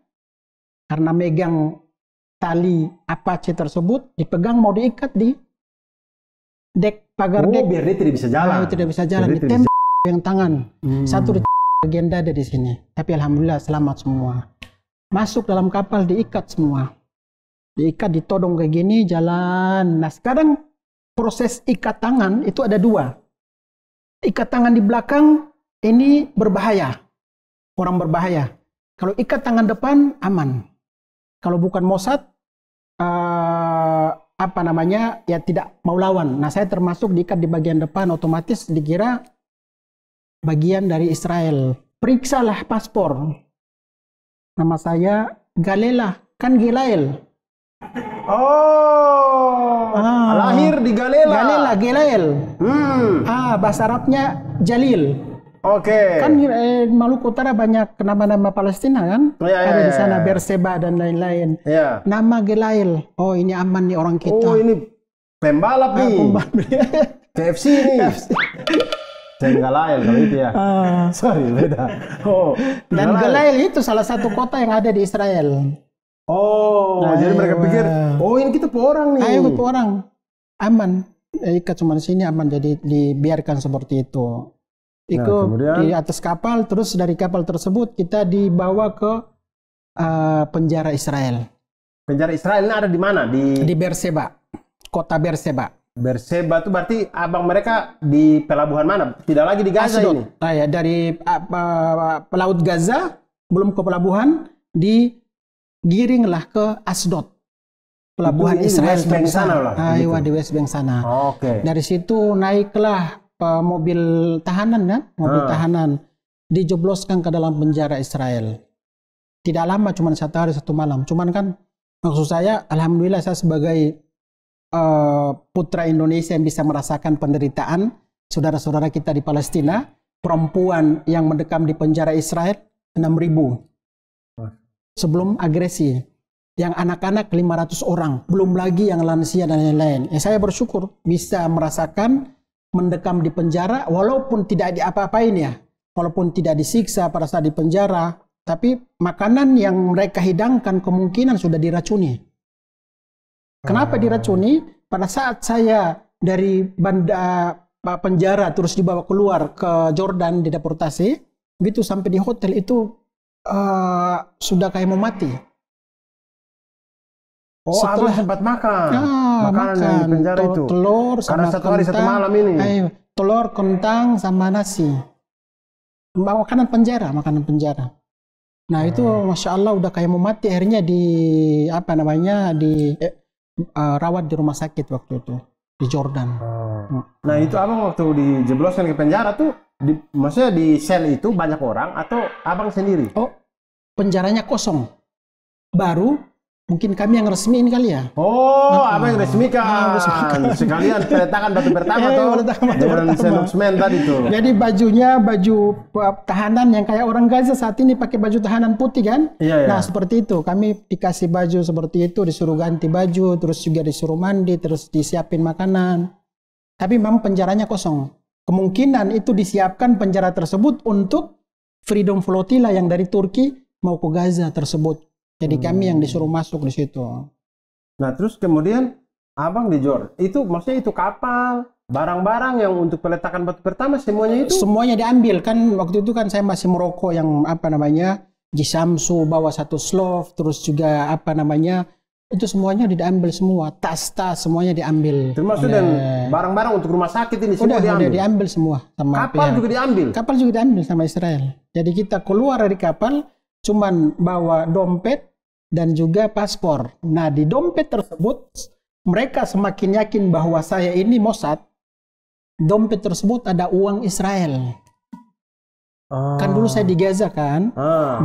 A: karena megang tali Apache tersebut, dipegang mau diikat di dek, pagar dek.
B: Biar dia tidak bisa jalan.
A: Tidak bisa jalan, ditembak yang tangan. Satu di bagian dada di sini. Tapi Alhamdulillah selamat semua. Masuk dalam kapal, diikat semua. Diikat, ditodong kayak gini, jalan. Nah sekarang proses ikat tangan itu ada 2. Ikat tangan di belakang ini berbahaya. Orang berbahaya. Kalau ikat tangan depan aman. Kalau bukan Mossad, apa namanya, ya tidak mau lawan. Nah saya termasuk diikat di bagian depan, otomatis dikira bagian dari Israel. Periksalah paspor. Nama saya Galela, kan Gilael.
B: Lahir di Galela.
A: Gilael. Bahasa Arabnya Jalil. Kan Maluku Utara banyak nama-nama Palestina kan? Ada di sana Berseba dan lain-lain. Nama Gilael. Oh ini aman nih orang kita.
B: Oh ini pembalap nih. KFC ini. Galael kalau itu ya. Sorry, beda.
A: Dan Galael itu salah satu kota yang ada di Israel.
B: Jadi mereka pikir, ini kita orang nih.
A: Kita orang. Aman. Ikat cuma di sini aman, jadi dibiarkan seperti itu. Di atas kapal, terus dari kapal tersebut kita dibawa ke penjara Israel.
B: Penjara Israel ini ada di mana?
A: Di Berseba. Kota Berseba.
B: Berseba itu berarti abang mereka di pelabuhan mana? Tidak lagi di Gaza
A: Asdod.
B: ini?
A: Ya, dari Laut Gaza belum ke pelabuhan, digiringlah ke Asdod. Pelabuhan
B: Itu
A: Israel
B: West Bank
A: terbesar.
B: sana lah,
A: Iya,
B: gitu.
A: di West Bank sana.
B: Oke.
A: Dari situ naiklah mobil tahanan, kan? Mobil tahanan dijebloskan ke dalam penjara Israel. Tidak lama, cuma 1 hari 1 malam. Cuman kan maksud saya, alhamdulillah saya sebagai putra Indonesia yang bisa merasakan penderitaan saudara-saudara kita di Palestina, perempuan yang mendekam di penjara Israel 6.000 sebelum agresi, yang anak-anak 500 orang, belum lagi yang lansia dan lain-lain. Ya, saya bersyukur bisa merasakan mendekam di penjara walaupun tidak diapa-apain ya, walaupun tidak disiksa pada saat di penjara, tapi makanan yang mereka hidangkan kemungkinan sudah diracuni. Kenapa diracuni? Pada saat saya dari penjara terus dibawa keluar ke Jordan dideportasi, begitu sampai di hotel itu sudah kayak mau mati.
B: Oh, abang sempat makan makanan yang di penjara itu?
A: Telur sama
B: karena 1 hari 1 malam ini?
A: Telur, kentang, sama nasi. Makanan penjara. Nah itu Masya Allah udah kayak mau mati, akhirnya rawat di rumah sakit waktu itu di Jordan.
B: Nah itu abang waktu dijebloskan ke penjara tuh, maksudnya di sel itu banyak orang atau abang sendiri?
A: Oh, penjaranya kosong. Baru mungkin kami yang resmiin kali ya.
B: Oh, abang yang resmikan. Sekalian peletakan batu pertama dengan sendok semen tadi tuh.
A: Jadi baju tahanan yang kayak orang Gaza saat ini pakai baju tahanan putih kan?
B: Iya.
A: Nah seperti itu, kami dikasih baju seperti itu, disuruh ganti baju, terus juga disuruh mandi, terus disiapin makanan. Tapi memang penjaranya kosong. Kemungkinan itu disiapkan penjara tersebut untuk Freedom Flotilla yang dari Turki mau ke Gaza tersebut. Jadi kami yang disuruh masuk di situ.
B: Nah terus kemudian abang di Jordan, itu maksudnya itu kapal, barang-barang yang untuk peletakan batu pertama semuanya itu?
A: Semuanya diambil, kan waktu itu kan saya masih merokok yang Jisamsu bawa 1 slov, terus juga itu semuanya diambil semua, tas-tas semuanya diambil.
B: Termasuk dan barang-barang untuk rumah sakit ini semua diambil?
A: Udah diambil semua. Sama
B: kapal juga diambil?
A: Kapal juga diambil sama Israel. Jadi kita keluar dari kapal, cuman bawa dompet dan juga paspor. Nah di dompet tersebut mereka semakin yakin bahwa saya ini Mossad. Dompet tersebut ada uang Israel. Kan dulu saya di Gaza kan,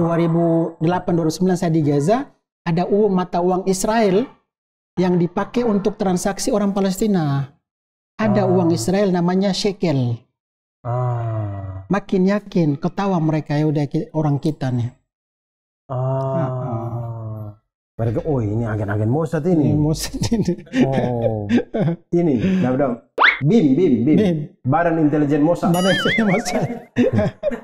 A: 2008-2009 saya di Gaza, ada mata uang Israel yang dipakai untuk transaksi orang Palestina. Ada uang Israel namanya shekel. Makin yakin, ketawa mereka, ya udah orang kita nih.
B: Mereka, oh ini agen-agen Mossad ini. Oh, ini, BIM. Badan Intelijen Mossad.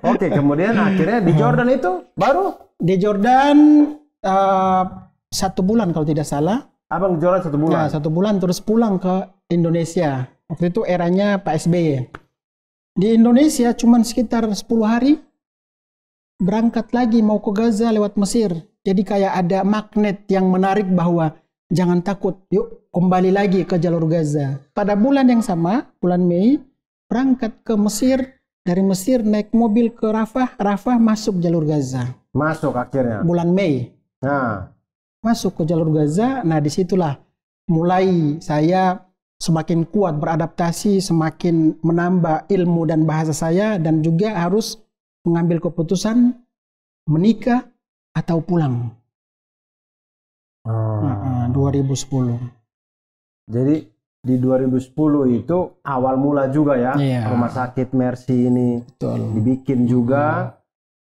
B: Oke, kemudian akhirnya di Jordan itu baru?
A: Di Jordan 1 bulan kalau tidak salah.
B: Abang di Jordan 1 bulan?
A: Ya, 1 bulan terus pulang ke Indonesia. Waktu itu eranya Pak SBY. Di Indonesia cuma sekitar 10 hari. Berangkat lagi mau ke Gaza lewat Mesir. Jadi kayak ada magnet yang menarik bahwa jangan takut, yuk kembali lagi ke jalur Gaza. Pada bulan yang sama, bulan Mei, berangkat ke Mesir, dari Mesir naik mobil ke Rafah, Rafah masuk jalur Gaza.
B: Masuk akhirnya?
A: Bulan Mei.
B: Nah.
A: Masuk ke jalur Gaza, nah disitulah mulai saya semakin kuat beradaptasi, semakin menambah ilmu dan bahasa saya, dan juga harus mengambil keputusan menikah atau pulang. 2010.
B: Jadi di 2010 itu awal mula juga ya, rumah sakit Mercy ini dibikin juga.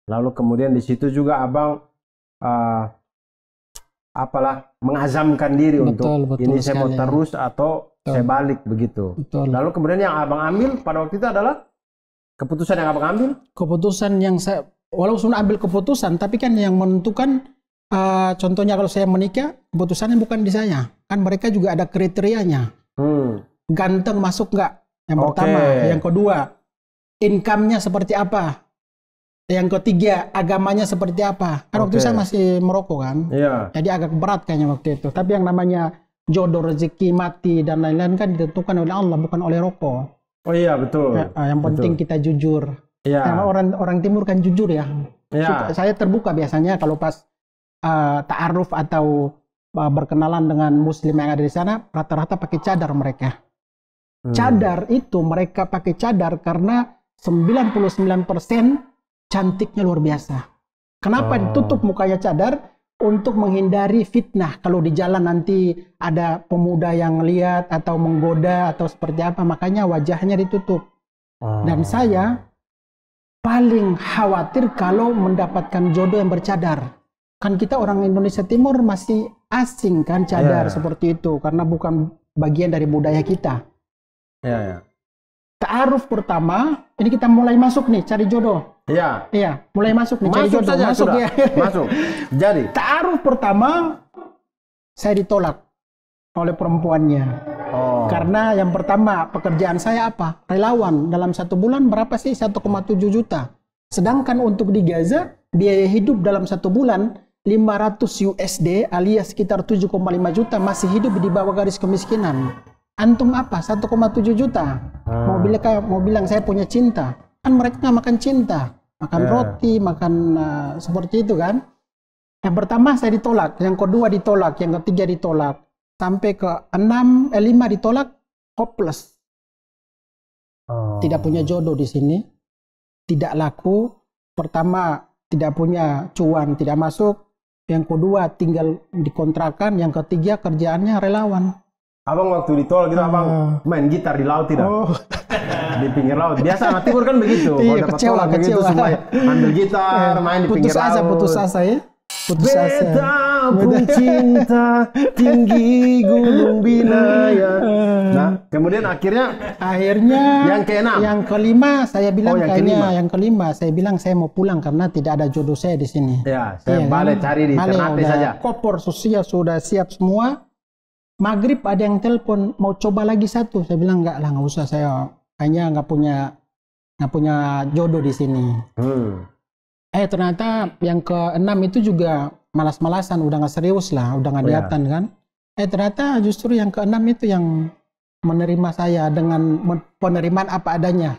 B: Lalu kemudian di situ juga abang mengazamkan diri untuk ini saya mau terus atau saya balik begitu. Lalu kemudian yang abang ambil pada waktu itu adalah keputusan yang abang ambil? Keputusan yang saya,
A: walaupun ambil keputusan, tapi kan yang menentukan, contohnya kalau saya menikah, keputusannya bukan di saya. Kan mereka juga ada kriterianya. Ganteng masuk nggak? Yang pertama. Yang kedua, income-nya seperti apa? Yang ketiga, agamanya seperti apa? Kan waktu itu saya masih merokok kan. Jadi agak berat kayaknya waktu itu. Tapi yang namanya jodoh, rezeki, mati dan lain-lain kan ditentukan oleh Allah, bukan oleh rokok.
B: Oh iya betul.
A: Yang penting kita jujur. Karena orang Timur kan jujur ya. Saya terbuka biasanya kalau pas ta'aruf atau berkenalan dengan Muslim yang ada di sana, rata-rata pakai cadar mereka. Cadar itu mereka pakai cadar karena 99% cantiknya luar biasa. Kenapa ditutup mukanya cadar? Untuk menghindari fitnah. Kalau di jalan nanti ada pemuda yang lihat atau menggoda atau seperti apa, makanya wajahnya ditutup. Dan saya paling khawatir kalau mendapatkan jodoh yang bercadar. Kan kita orang Indonesia Timur masih asing kan cadar seperti itu, karena bukan bagian dari budaya kita. Ta'aruf pertama, ini kita mulai masuk nih cari jodoh. Iya, mulai masuk nih cari jodoh.
B: Saja,
A: masuk ya.
B: Masuk. Jadi
A: ta'aruf pertama saya ditolak oleh perempuannya. Karena yang pertama pekerjaan saya apa? Relawan. Dalam 1 bulan berapa sih? 1,7 juta. Sedangkan untuk di Gaza biaya hidup dalam 1 bulan 500 USD alias sekitar 7,5 juta, masih hidup di bawah garis kemiskinan. Antum apa? 1,7 juta. Mau bilang saya punya cinta. Kan mereka makan cinta, makan roti, makan seperti itu kan. Yang pertama saya ditolak, yang kedua ditolak, yang ketiga ditolak, sampai ke 5 ditolak, hopeless. Tidak punya jodoh di sini, tidak laku. Pertama tidak punya cuan, tidak masuk. Yang kedua tinggal dikontrakan, yang ketiga kerjaannya relawan.
B: Abang waktu ditolak gitu abang main gitar di laut tidak? Di pinggir laut. Biasa anak Timur kan begitu.
A: Iya, kecewa.
B: Begitu, semua ambil gitar, main di pinggir laut.
A: Putus asa ya.
B: Beta pun cinta tinggi gunung Binaya. Nah, kemudian akhirnya
A: yang
B: keenam.
A: Yang kelima saya bilang yang kelima saya bilang saya mau pulang karena tidak ada jodoh saya di sini.
B: Ya, saya balik cari di Ternate saja.
A: Koper sosial sudah siap semua. Maghrib ada yang telepon mau coba lagi 1. Saya bilang nggak usah, saya hanya nggak punya jodoh di sini. Ternyata yang ke-6 itu juga malas-malasan, udah nggak serius lah, udah nggak niatan kan. Ternyata justru yang ke-6 itu yang menerima saya dengan penerimaan apa adanya.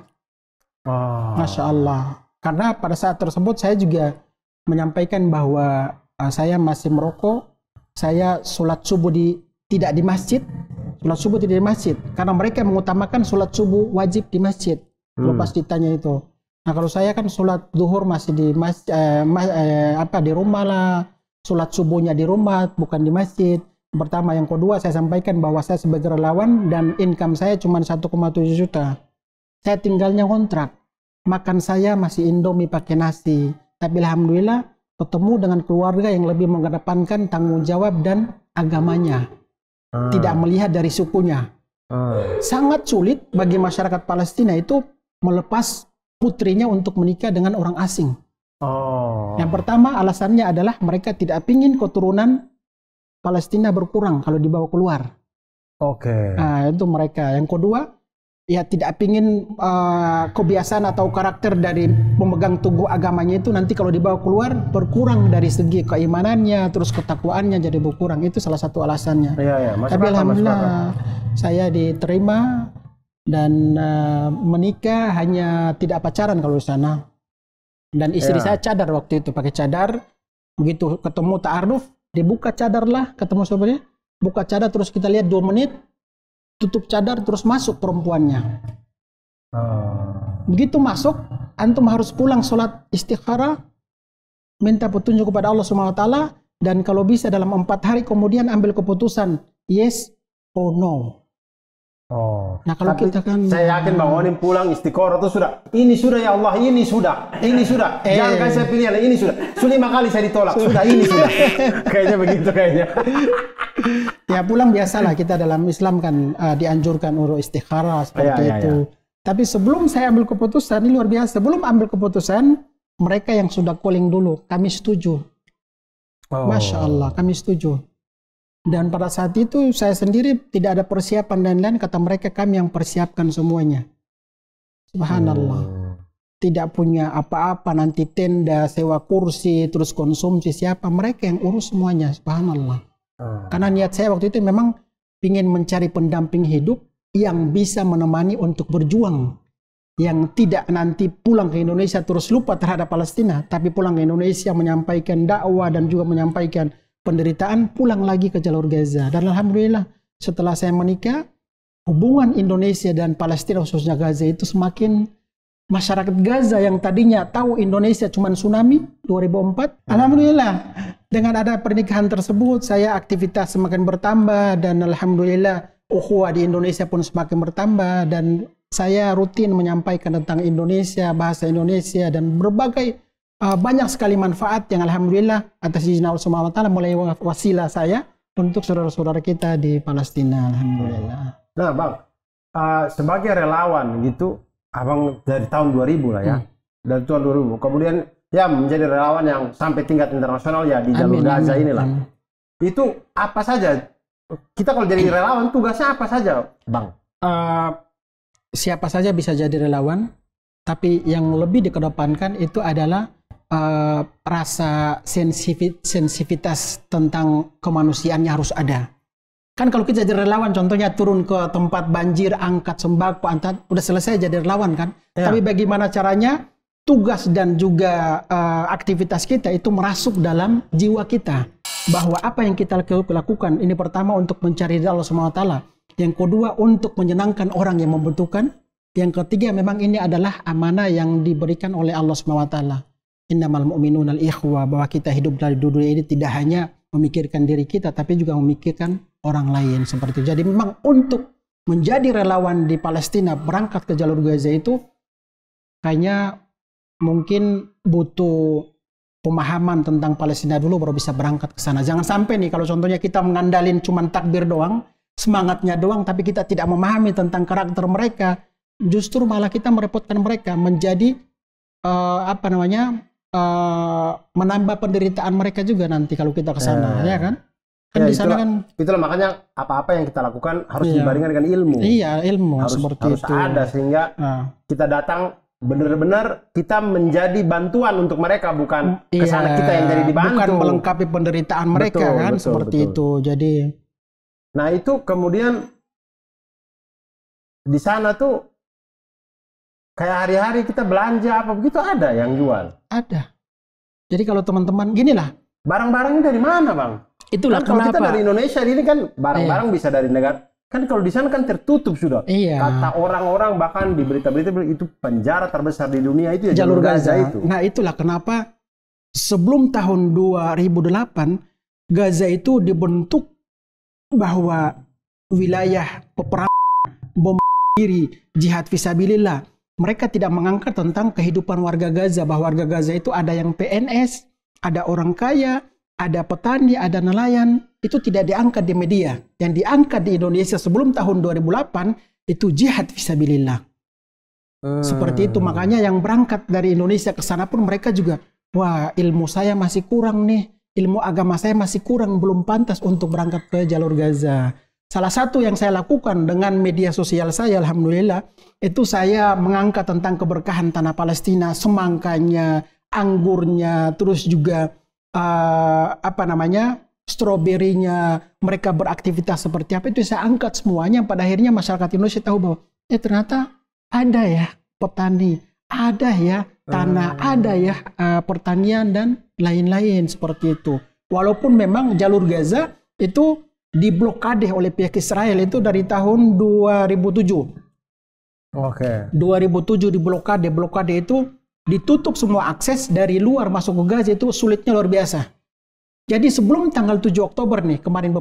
A: Masya Allah. Karena pada saat tersebut saya juga menyampaikan bahwa saya masih merokok, saya sholat subuh tidak di masjid, sholat subuh tidak di masjid, karena mereka mengutamakan sholat subuh wajib di masjid. Lepas ditanya itu, nah kalau saya kan sholat duhur masih di di rumah lah, sholat subuhnya di rumah bukan di masjid. Pertama, yang kedua saya sampaikan bahwa saya sebagai relawan dan income saya cuma 1,7 juta. Saya tinggalnya kontrak, makan saya masih Indomie pakai nasi. Tapi alhamdulillah ketemu dengan keluarga yang lebih mengedepankan tanggung jawab dan agamanya. Tidak melihat dari sukunya. Sangat sulit bagi masyarakat Palestina itu melepas putrinya untuk menikah dengan orang asing. Yang pertama alasannya adalah mereka tidak ingin keturunan Palestina berkurang kalau dibawa keluar. Nah, itu mereka. Yang kedua, ya tidak ingin kebiasaan atau karakter dari pemegang teguh agamanya itu nanti kalau dibawa keluar berkurang dari segi keimanannya, terus ketakwaannya jadi berkurang. Itu salah satu alasannya. Tapi alhamdulillah saya diterima dan menikah, hanya tidak pacaran kalau di sana. Dan istri saya cadar waktu itu, pakai cadar. Begitu ketemu ta'aruf, dibuka cadar lah, ketemu sebenarnya, buka cadar terus kita lihat 2 menit. Tutup cadar terus masuk perempuannya. Begitu masuk, antum harus pulang sholat istikharah, minta petunjuk kepada Allah SWT, dan kalau bisa dalam 4 hari kemudian ambil keputusan yes or no. Nah kalau kita kan,
B: saya yakin Bang Onim pulang istikharah itu sudah, ini sudah ya Allah, ini sudah. Jangan kasih saya pilihan, ini sudah. 5 kali saya ditolak, sudah ini sudah. Kayaknya begitu kayaknya.
A: Ya pulang biasalah, kita dalam Islam kan dianjurkan untuk istikharah seperti itu. Tapi sebelum saya ambil keputusan, ini luar biasa. Sebelum ambil keputusan, mereka yang sudah calling dulu, kami setuju. Masya Allah, kami setuju. Dan pada saat itu saya sendiri tidak ada persiapan dan lain-lain, kata mereka kami yang persiapkan semuanya. Subhanallah. Tidak punya apa-apa, nanti tenda, sewa kursi, terus konsumsi siapa, mereka yang urus semuanya. Subhanallah. Karena niat saya waktu itu memang ingin mencari pendamping hidup yang bisa menemani untuk berjuang. Yang tidak nanti pulang ke Indonesia terus lupa terhadap Palestina, tapi pulang ke Indonesia menyampaikan dakwah dan juga menyampaikan penderitaan, pulang lagi ke jalur Gaza. Dan alhamdulillah setelah saya menikah, hubungan Indonesia dan Palestina khususnya Gaza itu semakin, masyarakat Gaza yang tadinya tahu Indonesia cuma tsunami 2004, alhamdulillah dengan ada pernikahan tersebut saya aktivitas semakin bertambah dan alhamdulillah ukhuwah di Indonesia pun semakin bertambah dan saya rutin menyampaikan tentang Indonesia, bahasa Indonesia dan berbagai banyak sekali manfaat yang alhamdulillah atas izin Allah Subhanahu wa taala mulai wasilah saya untuk saudara-saudara kita di Palestina, alhamdulillah.
B: Nah, Bang, sebagai relawan gitu, Abang dari tahun 2000 lah ya. Dari tahun 2000. Kemudian ya menjadi relawan yang sampai tingkat internasional ya di jalur Gaza inilah. Itu apa saja? Kita kalau jadi relawan tugasnya apa saja, Bang?
A: Siapa saja bisa jadi relawan, tapi yang lebih dikedepankan itu adalah rasa sensitivitas tentang kemanusiaannya harus ada. Kan kalau kita jadi relawan, contohnya turun ke tempat banjir, angkat sembako, udah selesai jadi relawan kan. Ya. Tapi bagaimana caranya tugas dan juga aktivitas kita itu merasuk dalam jiwa kita. Bahwa apa yang kita lakukan, ini pertama untuk mencari Allah SWT. Yang kedua untuk menyenangkan orang yang membutuhkan. Yang ketiga memang ini adalah amanah yang diberikan oleh Allah SWT. Innamal mu'minuna al-ikhwa, bahwa kita hidup dari dunia ini tidak hanya memikirkan diri kita tapi juga memikirkan orang lain seperti itu. Jadi memang untuk menjadi relawan di Palestina berangkat ke jalur Gaza itu kayaknya mungkin butuh pemahaman tentang Palestina dulu baru bisa berangkat ke sana. Jangan sampai nih kalau contohnya kita mengandalin cuman takbir doang, semangatnya doang, tapi kita tidak memahami tentang karakter mereka, justru malah kita merepotkan mereka, menjadi menambah penderitaan mereka juga nanti kalau kita ke sana, ya kan? Kan
B: ya,
A: di sana kan
B: itulah makanya apa-apa yang kita lakukan harus dibaringkan dengan ilmu.
A: Iya, ilmu harus
B: itu ada sehingga kita datang benar-benar kita menjadi bantuan untuk mereka, bukan kesana kita yang jadi dibantu.
A: Bukan melengkapi penderitaan mereka, betul, seperti itu. Jadi
B: nah itu kemudian di sana tuh kayak hari-hari kita belanja apa begitu ada yang jual.
A: Ada. Jadi kalau teman-teman ginilah.
B: Barang-barangnya dari mana, Bang?
A: Itulah
B: kan kalau
A: kenapa.
B: kita dari Indonesia ini kan barang-barang bisa dari negara. Kan kalau di sana kan tertutup sudah. Kata orang-orang bahkan di berita-berita itu penjara terbesar di dunia itu ya jalur Gaza itu.
A: Nah itulah kenapa sebelum tahun 2008 Gaza itu dibentuk bahwa wilayah peperangan, bom diri, jihad fisabilillah. Mereka tidak mengangkat tentang kehidupan warga Gaza, bahwa warga Gaza itu ada yang PNS, ada orang kaya, ada petani, ada nelayan. Itu tidak diangkat di media. Yang diangkat di Indonesia sebelum tahun 2008 itu jihad fisabilillah. Seperti itu, makanya yang berangkat dari Indonesia ke sana pun mereka juga, wah ilmu saya masih kurang nih, ilmu agama saya masih kurang, belum pantas untuk berangkat ke jalur Gaza. Salah satu yang saya lakukan dengan media sosial saya, alhamdulillah, itu saya mengangkat tentang keberkahan tanah Palestina, semangkanya, anggurnya, terus juga stroberinya, mereka beraktivitas seperti apa, itu saya angkat semuanya. Pada akhirnya masyarakat Indonesia tahu bahwa ternyata ada ya petani, ada ya tanah, ada ya pertanian dan lain-lain seperti itu. Walaupun memang jalur Gaza itu diblokade oleh pihak Israel itu dari tahun 2007. 2007 diblokade. Blokade itu ditutup semua akses dari luar masuk ke Gaza, itu sulitnya luar biasa. Jadi sebelum tanggal 7 Oktober nih kemarin,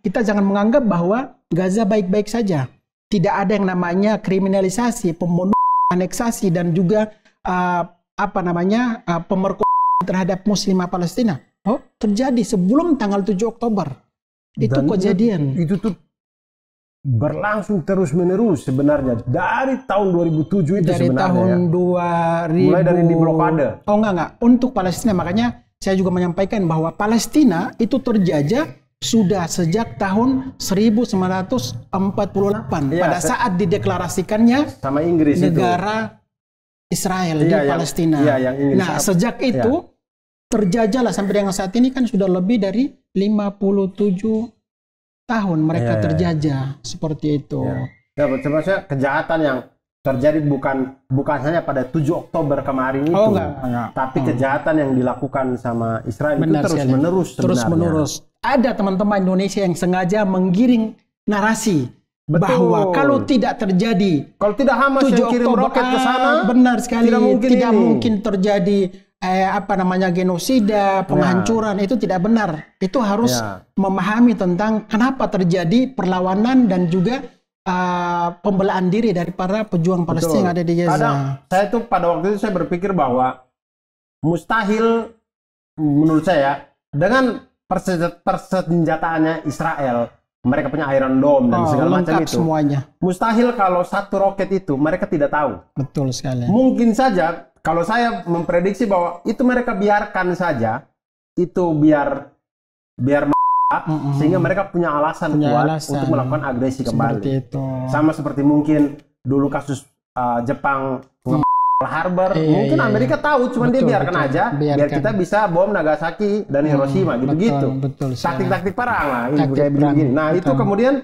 A: kita jangan menganggap bahwa Gaza baik-baik saja. Tidak ada yang namanya kriminalisasi, pembunuhan, aneksasi dan juga pemerkosaan terhadap Muslimah Palestina. Oh, terjadi sebelum tanggal 7 Oktober. Itu dan kejadian.
B: Itu tuh berlangsung terus-menerus sebenarnya dari tahun 2007 itu
A: dari
B: sebenarnya.
A: Tahun
B: ya. 2000. Mulai dari di blokade.
A: Oh enggak. Untuk Palestina, makanya saya juga menyampaikan bahwa Palestina itu terjajah sudah sejak tahun 1948 ya, pada saat dideklarasikannya
B: sama Inggris
A: negara itu. Israel di Palestina. Nah, sejak itu terjajahlah sampai dengan saat ini kan sudah lebih dari 57 tahun mereka terjajah seperti itu.
B: Ya, maksudnya kejahatan yang terjadi bukan hanya pada 7 Oktober kemarin itu,
A: enggak.
B: Tapi kejahatan yang dilakukan sama Israel itu terus-menerus.
A: Ada teman-teman Indonesia yang sengaja menggiring narasi bahwa kalau tidak terjadi,
B: kalau tidak Hamas yang kirim roket ke sana,
A: benar sekali, tidak mungkin terjadi genosida, penghancuran, itu tidak benar. Itu harus memahami tentang kenapa terjadi perlawanan dan juga pembelaan diri dari para pejuang Palestina yang ada di Gaza.
B: Kadang saya tuh pada waktu itu saya berpikir bahwa mustahil menurut saya dengan persenjataannya Israel, mereka punya Iron Dome dan segala macam itu.
A: Semuanya.
B: Mustahil kalau satu roket itu mereka tidak tahu.
A: Betul sekali.
B: Mungkin saja kalau saya memprediksi bahwa itu mereka biarkan saja itu biar sehingga mereka punya alasan kuat untuk melakukan agresi kembali. Sama seperti mungkin dulu kasus Jepang Harbor, mungkin Amerika tahu, cuman dia biarkan aja, biar kita bisa bom Nagasaki dan Hiroshima, gitu-gitu. Taktik-taktik perang lah, ini kayak begini. Nah itu kemudian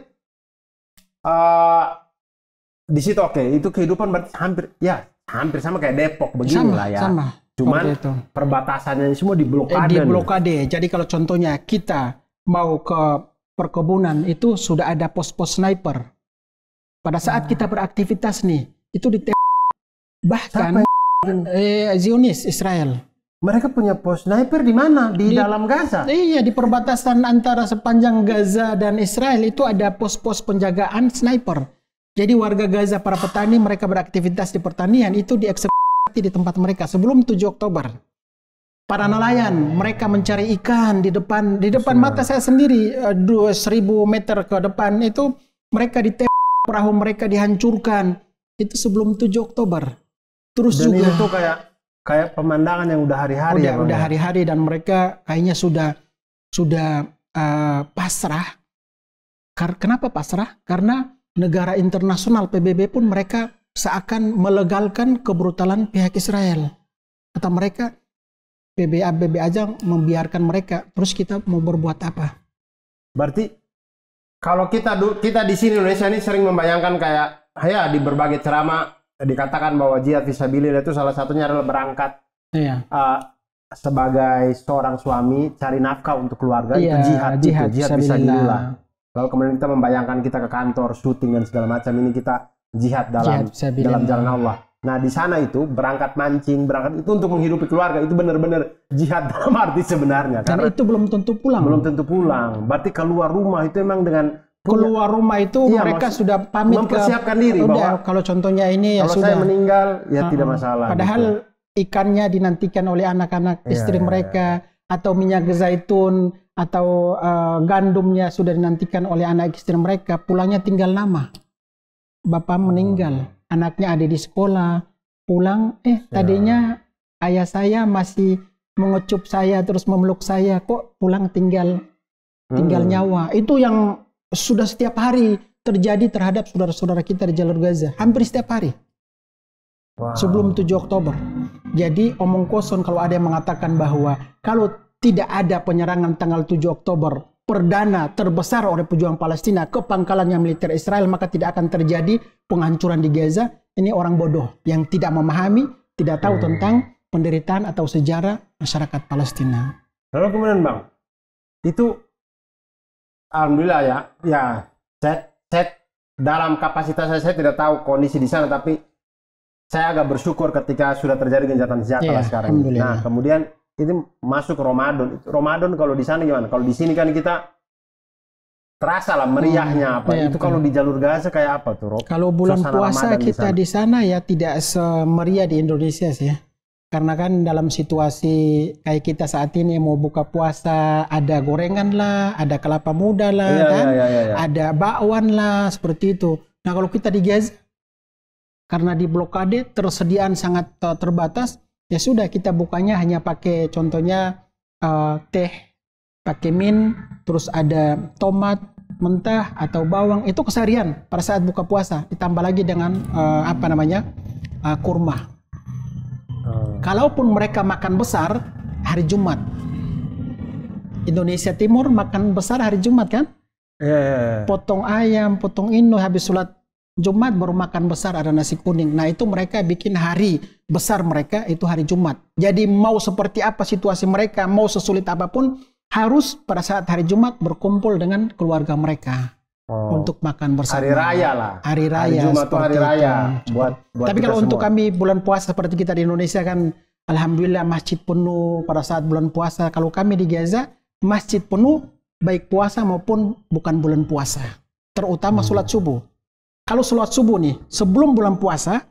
B: di situ itu kehidupan berarti hampir sama kayak Depok begini lah ya. Cuman perbatasannya semua diblokade.
A: Jadi kalau contohnya kita mau ke perkebunan itu sudah ada pos-pos sniper. Pada saat kita beraktivitas nih, itu bahkan Zionis Israel.
B: Mereka punya pos sniper di mana? Di dalam Gaza?
A: Iya, di perbatasan antara sepanjang Gaza dan Israel itu ada pos-pos penjagaan sniper. Jadi warga Gaza, para petani, mereka beraktivitas di pertanian itu dieksekusi di tempat mereka sebelum 7 Oktober. Para nelayan, mereka mencari ikan di depan mata saya sendiri, 2.000 meter ke depan itu mereka perahu mereka dihancurkan. Itu sebelum 7 Oktober. Terus dan juga
B: itu kayak pemandangan yang udah hari-hari.
A: Udah hari-hari dan mereka kayaknya sudah pasrah. Kenapa pasrah? Karena negara internasional PBB pun mereka seakan melegalkan kebrutalan pihak Israel. Kata mereka, PBB aja membiarkan mereka, terus kita mau berbuat apa?
B: Berarti kalau kita di sini Indonesia ini sering membayangkan kayak di berbagai ceramah dikatakan bahwa jihad fisabilillah itu salah satunya adalah berangkat sebagai seorang suami cari nafkah untuk keluarga, itu jihad fisabilillah. Lalu kemudian kita membayangkan kita ke kantor, syuting dan segala macam, ini kita jihad dalam jalan Allah. Nah di sana itu berangkat mancing, berangkat itu untuk menghidupi keluarga, itu benar-benar jihad dalam arti sebenarnya.
A: Dan itu belum tentu pulang.
B: Belum tentu pulang. Berarti keluar rumah itu memang dengan
A: keluar rumah itu mereka sudah pamit
B: mempersiapkan diri bahwa
A: kalau contohnya ini
B: kalau saya meninggal tidak masalah.
A: Padahal ikannya dinantikan oleh anak-anak istri mereka, atau minyak zaitun atau gandumnya sudah dinantikan oleh anak istri mereka. Pulangnya tinggal nama. Bapak meninggal. Anaknya ada di sekolah, pulang, tadinya ayah saya masih mengecup saya, terus memeluk saya, kok pulang tinggal nyawa. Itu yang sudah setiap hari terjadi terhadap saudara-saudara kita di jalur Gaza. Hampir setiap hari. Sebelum 7 Oktober. Jadi omong kosong kalau ada yang mengatakan bahwa kalau tidak ada penyerangan tanggal 7 Oktober, perdana terbesar oleh pejuang Palestina ke pangkalannya militer Israel, maka tidak akan terjadi penghancuran di Gaza. Ini orang bodoh yang tidak memahami, tidak tahu tentang penderitaan atau sejarah masyarakat Palestina.
B: Lalu kemudian Bang, itu alhamdulillah saya dalam kapasitas saya tidak tahu kondisi di sana, tapi saya agak bersyukur ketika sudah terjadi gencatan senjata sekarang. Nah kemudian ini masuk Ramadan. Ramadan kalau di sana gimana? Kalau di sini kan kita terasa lah meriahnya itu kalau di jalur Gaza kayak apa tuh?
A: Kalau bulan puasa kita di sana ya tidak semeriah di Indonesia sih ya. Karena kan dalam situasi kayak kita saat ini mau buka puasa, ada gorengan lah, ada kelapa muda lah, ada bakwan lah, seperti itu. Nah kalau kita di Gaza, karena di blokade tersediaan sangat terbatas, ya sudah kita bukanya hanya pakai contohnya teh, pakai min, terus ada tomat mentah atau bawang, itu keseharian pada saat buka puasa, ditambah lagi dengan kurma. Kalaupun mereka makan besar hari Jumat, Indonesia Timur makan besar hari Jumat kan, Potong ayam, potong ini, habis sholat Jumat baru makan besar, ada nasi kuning. Nah itu mereka bikin hari besar mereka itu hari Jumat. Jadi mau seperti apa situasi mereka, mau sesulit apapun, harus pada saat hari Jumat berkumpul dengan keluarga mereka untuk makan bersama.
B: Hari raya lah.
A: Hari raya.
B: Hari Jumat itu hari raya. Buat
A: tapi kalau untuk kami bulan puasa seperti kita di Indonesia kan, alhamdulillah masjid penuh pada saat bulan puasa. Kalau kami di Gaza, masjid penuh baik puasa maupun bukan bulan puasa. Terutama sholat subuh. Kalau sholat subuh nih, sebelum bulan puasa,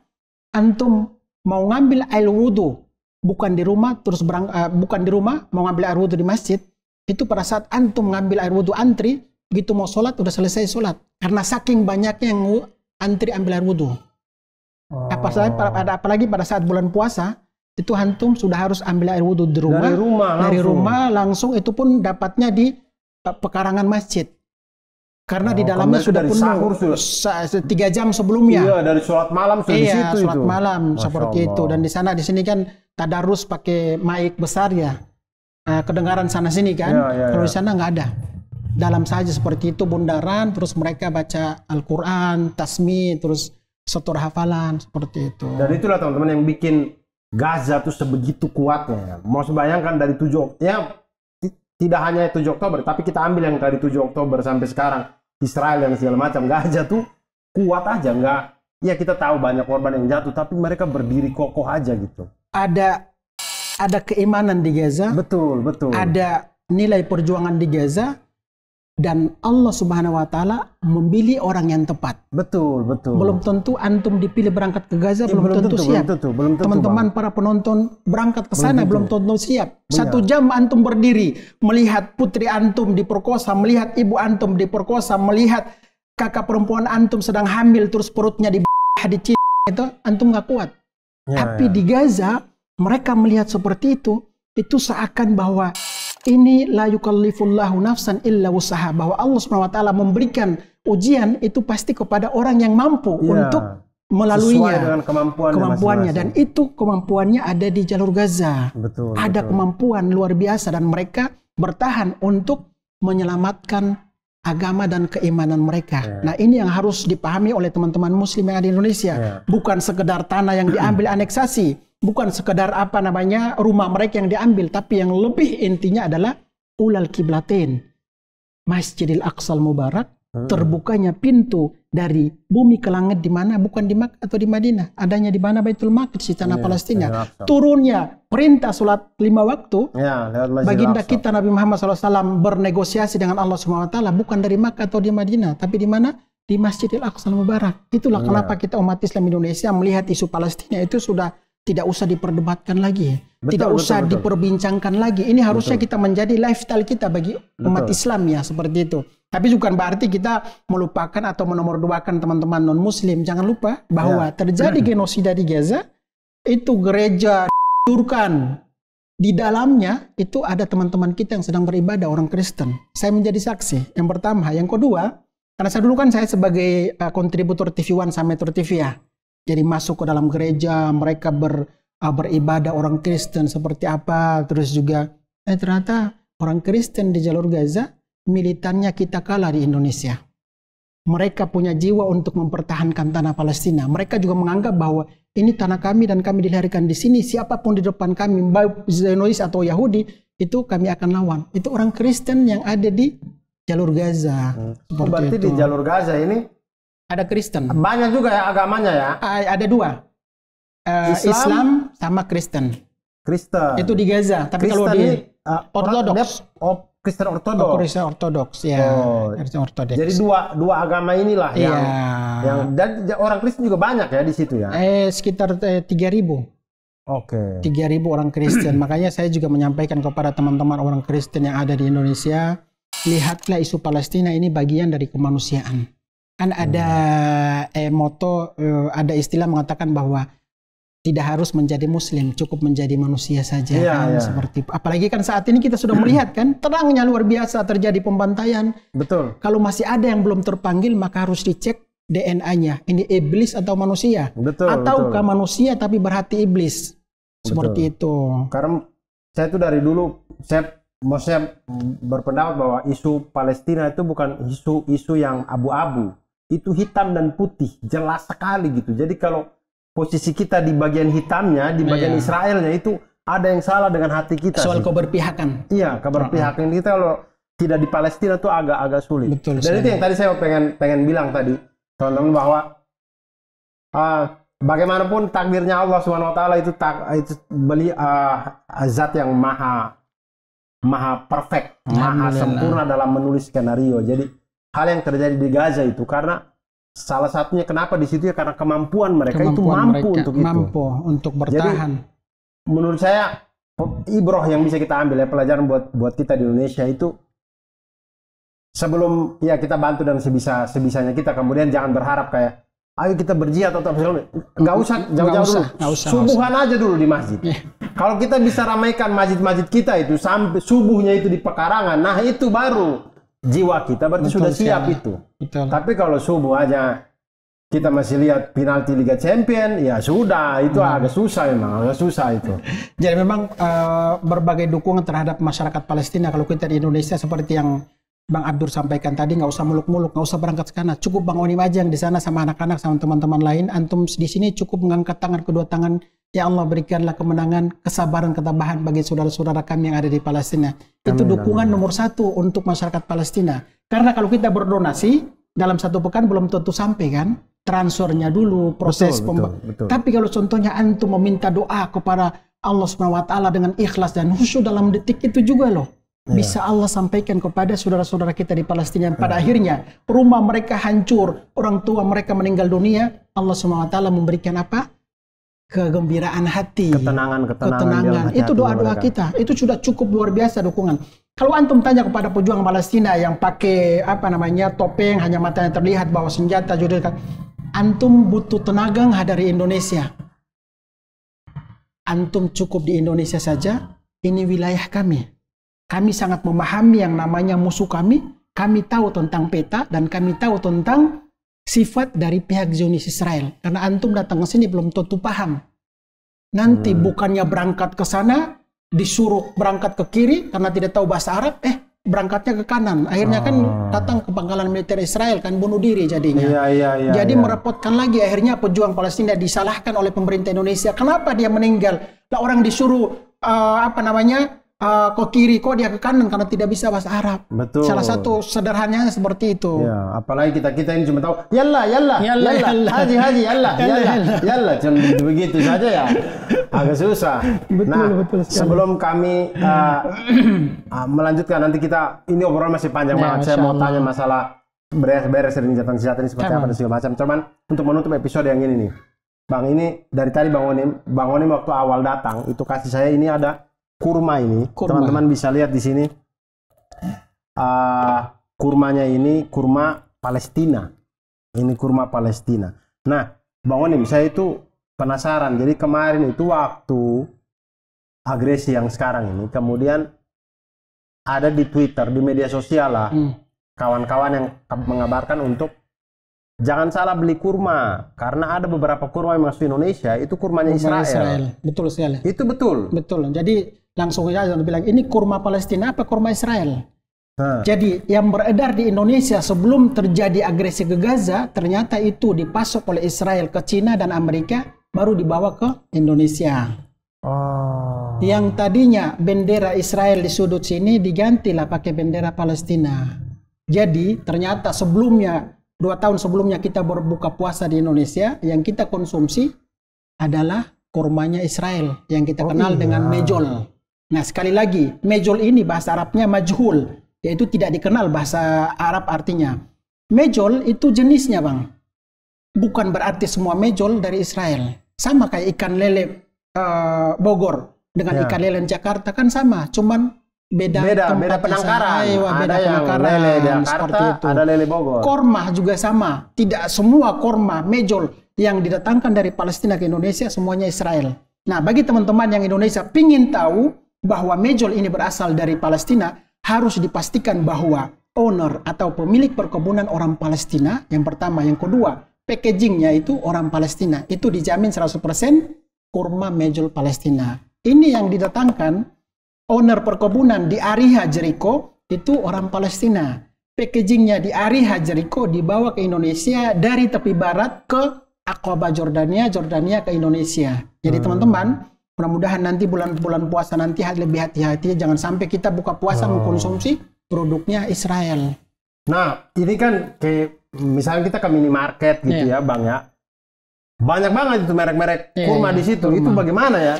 A: antum mau ngambil air wudhu, bukan di rumah, bukan di rumah, mau ngambil air wudhu di masjid, itu pada saat antum ngambil air wudhu antri, begitu mau sholat, udah selesai sholat. Karena saking banyaknya yang antri ambil air wudhu. Apalagi pada saat bulan puasa, itu antum sudah harus ambil air wudhu di rumah. Dari rumah langsung itu pun dapatnya di pekarangan masjid. Karena di dalamnya sudah penuh 3 jam sebelumnya.
B: Iya, dari sholat malam sudah di situ
A: sholat malam seperti itu. Dan di sini kan tadarus pakai mic besar ya. Kedengaran sana sini kan. Kalau di sana nggak ada. Dalam saja seperti itu, bundaran, terus mereka baca Al-Quran, tasmi, terus setor hafalan seperti itu.
B: Dan itulah teman-teman yang bikin Gaza tuh sebegitu kuatnya. Mau bayangkan dari 7 ya. Tidak hanya 7 Oktober, tapi kita ambil yang dari 7 Oktober sampai sekarang, Israel dan segala macam, Gaza tuh kuat aja, nggak, ya kita tahu banyak korban yang jatuh, tapi mereka berdiri kokoh aja gitu.
A: Ada keimanan di Gaza,
B: betul.
A: Ada nilai perjuangan di Gaza, dan Allah Subhanahu Wa Taala memilih orang yang tepat.
B: Betul.
A: Belum tentu antum dipilih berangkat ke Gaza, belum tentu siap. Teman-teman para penonton berangkat ke sana belum tentu siap. 1 jam antum berdiri melihat putri antum diperkosa, melihat ibu antum diperkosa, melihat kakak perempuan antum sedang hamil terus perutnya itu antum nggak kuat. Tapi di Gaza mereka melihat seperti itu seakan bahwa ini la yukallifullahu nafsan illa wusaha, bahwa Allah SWT memberikan ujian itu pasti kepada orang yang mampu untuk melaluinya.
B: Sesuai dengan kemampuannya.
A: Dan itu kemampuannya ada di jalur Gaza. Ada kemampuan luar biasa dan mereka bertahan untuk menyelamatkan agama dan keimanan mereka. Nah ini yang harus dipahami oleh teman-teman muslim yang ada di Indonesia. Bukan sekedar tanah yang diambil aneksasi. Bukan sekedar rumah mereka yang diambil, tapi yang lebih intinya adalah ulal kiblatain, Masjidil Aqsal Mubarak, terbukanya pintu dari bumi ke langit di mana? Bukan di Makkah atau di Madinah, adanya di mana? Baitul Maqdis di tanah Palestina. Turunnya perintah sholat 5 waktu, baginda kita Nabi Muhammad SAW bernegosiasi dengan Allah SWT bukan dari Makkah atau di Madinah, tapi di mana? Di Masjidil Aqsal Mubarak. Itulah kenapa kita umat Islam Indonesia melihat isu Palestina itu sudah tidak usah diperdebatkan lagi, tidak usah diperbincangkan lagi. Ini harusnya kita menjadi lifestyle kita bagi umat Islam ya, seperti itu. Tapi bukan berarti kita melupakan atau menomorduakan teman-teman non-Muslim. Jangan lupa bahwa terjadi genosida di Gaza, itu gereja dihancurkan. Di dalamnya itu ada teman-teman kita yang sedang beribadah, orang Kristen. Saya menjadi saksi. Yang pertama, yang kedua, karena saya sebagai kontributor TV One sama Metro TV ya. Jadi masuk ke dalam gereja, mereka beribadah orang Kristen seperti apa. Terus juga ternyata orang Kristen di jalur Gaza, militannya kita kalah di Indonesia. Mereka punya jiwa untuk mempertahankan tanah Palestina. Mereka juga menganggap bahwa ini tanah kami dan kami dilahirkan di sini. Siapapun di depan kami, baik Zionis atau Yahudi, itu kami akan lawan. Itu orang Kristen yang ada di jalur Gaza.
B: Berarti di jalur Gaza ini
A: ada Kristen.
B: Banyak juga ya agamanya ya?
A: Ada 2. Islam sama Kristen. Itu di Gaza. Tapi
B: Kristen
A: kalau di Ortodoks.
B: Kristen Ortodoks.
A: Kristen Ortodoks ya. Kristen Ortodoks.
B: Jadi dua agama inilah yang dan orang Kristen juga banyak ya di situ ya.
A: Sekitar 3.000. 3.000 orang Kristen. Makanya saya juga menyampaikan kepada teman-teman orang Kristen yang ada di Indonesia, lihatlah isu Palestina ini bagian dari kemanusiaan. Kan ada ada istilah mengatakan bahwa tidak harus menjadi Muslim, cukup menjadi manusia saja. Seperti apalagi kan saat ini kita sudah melihat kan terangnya luar biasa terjadi pembantaian.
B: Betul.
A: Kalau masih ada yang belum terpanggil maka harus dicek DNA-nya. Ini iblis atau manusia? Ataukah manusia tapi berhati iblis? Seperti itu.
B: Karena saya tuh dari dulu saya maksudnya berpendapat bahwa isu Palestina itu bukan isu yang abu-abu, itu hitam dan putih, jelas sekali gitu. Jadi kalau posisi kita di bagian hitamnya, di bagian Israelnya, itu ada yang salah dengan hati kita.
A: Soal keberpihakan.
B: Iya, keberpihakan kita kalau tidak di Palestina tuh agak sulit.
A: Betul,
B: dan itu yang tadi saya pengen bilang tadi, teman-teman, bahwa bagaimanapun takdirnya Allah Subhanahu Wa Taala itu zat yang maha perfect, maha sempurna dalam menulis skenario. Jadi hal yang terjadi di Gaza itu karena salah satunya kenapa di situ ya karena kemampuan mereka itu mampu
A: untuk bertahan.
B: Jadi menurut saya ibroh yang bisa kita ambil ya, pelajaran buat kita di Indonesia itu, sebelum ya kita bantu dan sebisanya kita, kemudian jangan berharap kayak ayo kita berjihad atau apa, nggak usah jauh-jauh dulu, subuhan aja dulu di masjid. Kalau kita bisa ramaikan masjid-masjid kita itu sampai subuhnya itu di pekarangan, nah itu baru jiwa kita berarti sudah siap itu. Tapi kalau subuh aja kita masih lihat penalti Liga Champion, ya sudah, itu agak susah memang, agak susah itu.
A: Jadi memang berbagai dukungan terhadap masyarakat Palestina kalau kita di Indonesia seperti yang Bang Abdur sampaikan tadi, nggak usah muluk-muluk, nggak usah berangkat ke sana, cukup Bang Onim aja yang di sana sama anak-anak sama teman-teman lain. Antum di sini cukup mengangkat tangan, kedua tangan, ya Allah berikanlah kemenangan, kesabaran, ketabahan bagi saudara-saudara kami yang ada di Palestina. Itu dukungan nomor satu untuk masyarakat Palestina. Karena kalau kita berdonasi dalam satu pekan belum tentu sampai kan, transfernya dulu, proses betul. Tapi kalau contohnya antum meminta doa kepada Allah Subhanahu Wa Taala dengan ikhlas dan khusyuk dalam detik itu juga loh. Bisa Allah sampaikan kepada saudara-saudara kita di Palestina yang pada akhirnya rumah mereka hancur, orang tua mereka meninggal dunia, Allah SWT memberikan apa? Kegembiraan hati, ketenangan. Itu doa-doa kita, itu sudah cukup luar biasa dukungan. Kalau antum tanya kepada pejuang Palestina yang pakai topeng, hanya matanya terlihat, bawa senjata, antum butuh tenaga dari Indonesia. Antum cukup di Indonesia saja, ini wilayah kami. Kami sangat memahami yang namanya musuh kami tahu tentang peta, dan kami tahu tentang sifat dari pihak Zionis Israel. Karena antum datang ke sini belum tentu paham. Nanti bukannya berangkat ke sana, disuruh berangkat ke kiri karena tidak tahu bahasa Arab, berangkatnya ke kanan. Akhirnya kan datang ke pangkalan militer Israel, kan bunuh diri jadinya. Jadi merepotkan lagi, akhirnya pejuang Palestina disalahkan oleh pemerintah Indonesia. Kenapa dia meninggal? Lah orang disuruh kok kiri, kok dia ke kanan karena tidak bisa bahasa Arab.
B: Betul.
A: Salah satu sederhananya seperti itu.
B: Ya, apalagi kita ini cuma tahu yalla, haji, yalla, cuma begitu saja ya. Agak susah. Betul, sebelum kami melanjutkan, nanti kita ini obrolan masih panjang banget. Saya mau tanya masalah beres dari senjata ini seperti apa dan segala macam. Cuman untuk menutup episode yang ini nih, Bang, ini dari tadi Bang Onim waktu awal datang itu kasih saya ini ada kurma ini, teman-teman bisa lihat di sini. Kurmanya ini kurma Palestina. Ini kurma Palestina. Nah, Bang Onim, saya itu penasaran. Jadi kemarin itu waktu agresi yang sekarang ini, kemudian ada di Twitter, di media sosial lah, kawan-kawan yang mengabarkan untuk jangan salah beli kurma, karena ada beberapa kurma yang masuk Indonesia itu kurmanya Israel.
A: Betul sekali.
B: Itu betul.
A: Betul. Jadi langsung aja bilang ini kurma Palestina apa kurma Israel. Jadi yang beredar di Indonesia sebelum terjadi agresi ke Gaza ternyata itu dipasok oleh Israel ke Cina dan Amerika, baru dibawa ke Indonesia. Yang tadinya bendera Israel di sudut sini digantilah pakai bendera Palestina. Jadi ternyata sebelumnya 2 tahun sebelumnya kita berbuka puasa di Indonesia, yang kita konsumsi adalah kurmanya Israel yang kita kenal dengan mejol. Nah, sekali lagi, mejol ini bahasa Arabnya majhul, yaitu tidak dikenal bahasa Arab artinya. Mejol itu jenisnya, Bang. Bukan berarti semua mejol dari Israel. Sama kayak ikan lele Bogor dengan ikan lele Jakarta kan sama, cuman beda
B: penangkaran.
A: Beda
B: yang
A: penangkaran
B: lele Jakarta,
A: seperti itu.
B: Ada lele Bogor.
A: Korma juga sama. Tidak semua korma mejol yang didatangkan dari Palestina ke Indonesia semuanya Israel. Nah, bagi teman-teman yang Indonesia pingin tahu bahwa mejol ini berasal dari Palestina, harus dipastikan bahwa owner atau pemilik perkebunan orang Palestina, yang pertama. Yang kedua, packagingnya itu orang Palestina. Itu dijamin 100% kurma mejol Palestina. Ini yang didatangkan owner perkebunan di Ariha Jericho itu orang Palestina. Packagingnya di Ariha Jericho dibawa ke Indonesia dari tepi barat ke Aqaba Jordania, Jordania ke Indonesia. Jadi teman-teman, mudah-mudahan nanti bulan-bulan puasa nanti lebih hati-hati, jangan sampai kita buka puasa mengkonsumsi produknya Israel.
B: Nah, ini kan kayak misalnya kita ke minimarket gitu ya, Bang ya. Banyak banget itu merek-merek kurma di situ. Kurma. Itu bagaimana ya?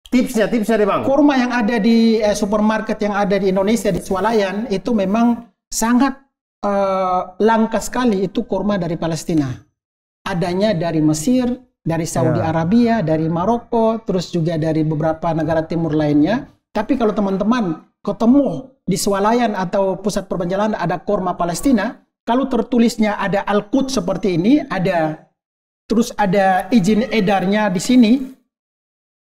B: Tipsnya deh, Bang.
A: Kurma yang ada di supermarket yang ada di Indonesia di Swalayan itu memang sangat langka sekali, itu kurma dari Palestina. Adanya dari Mesir, dari Saudi Arabia, dari Maroko, terus juga dari beberapa negara timur lainnya. Tapi kalau teman-teman ketemu di Swalayan atau pusat perbelanjaan ada kurma Palestina, kalau tertulisnya ada Al-Quds seperti ini, terus ada izin edarnya di sini,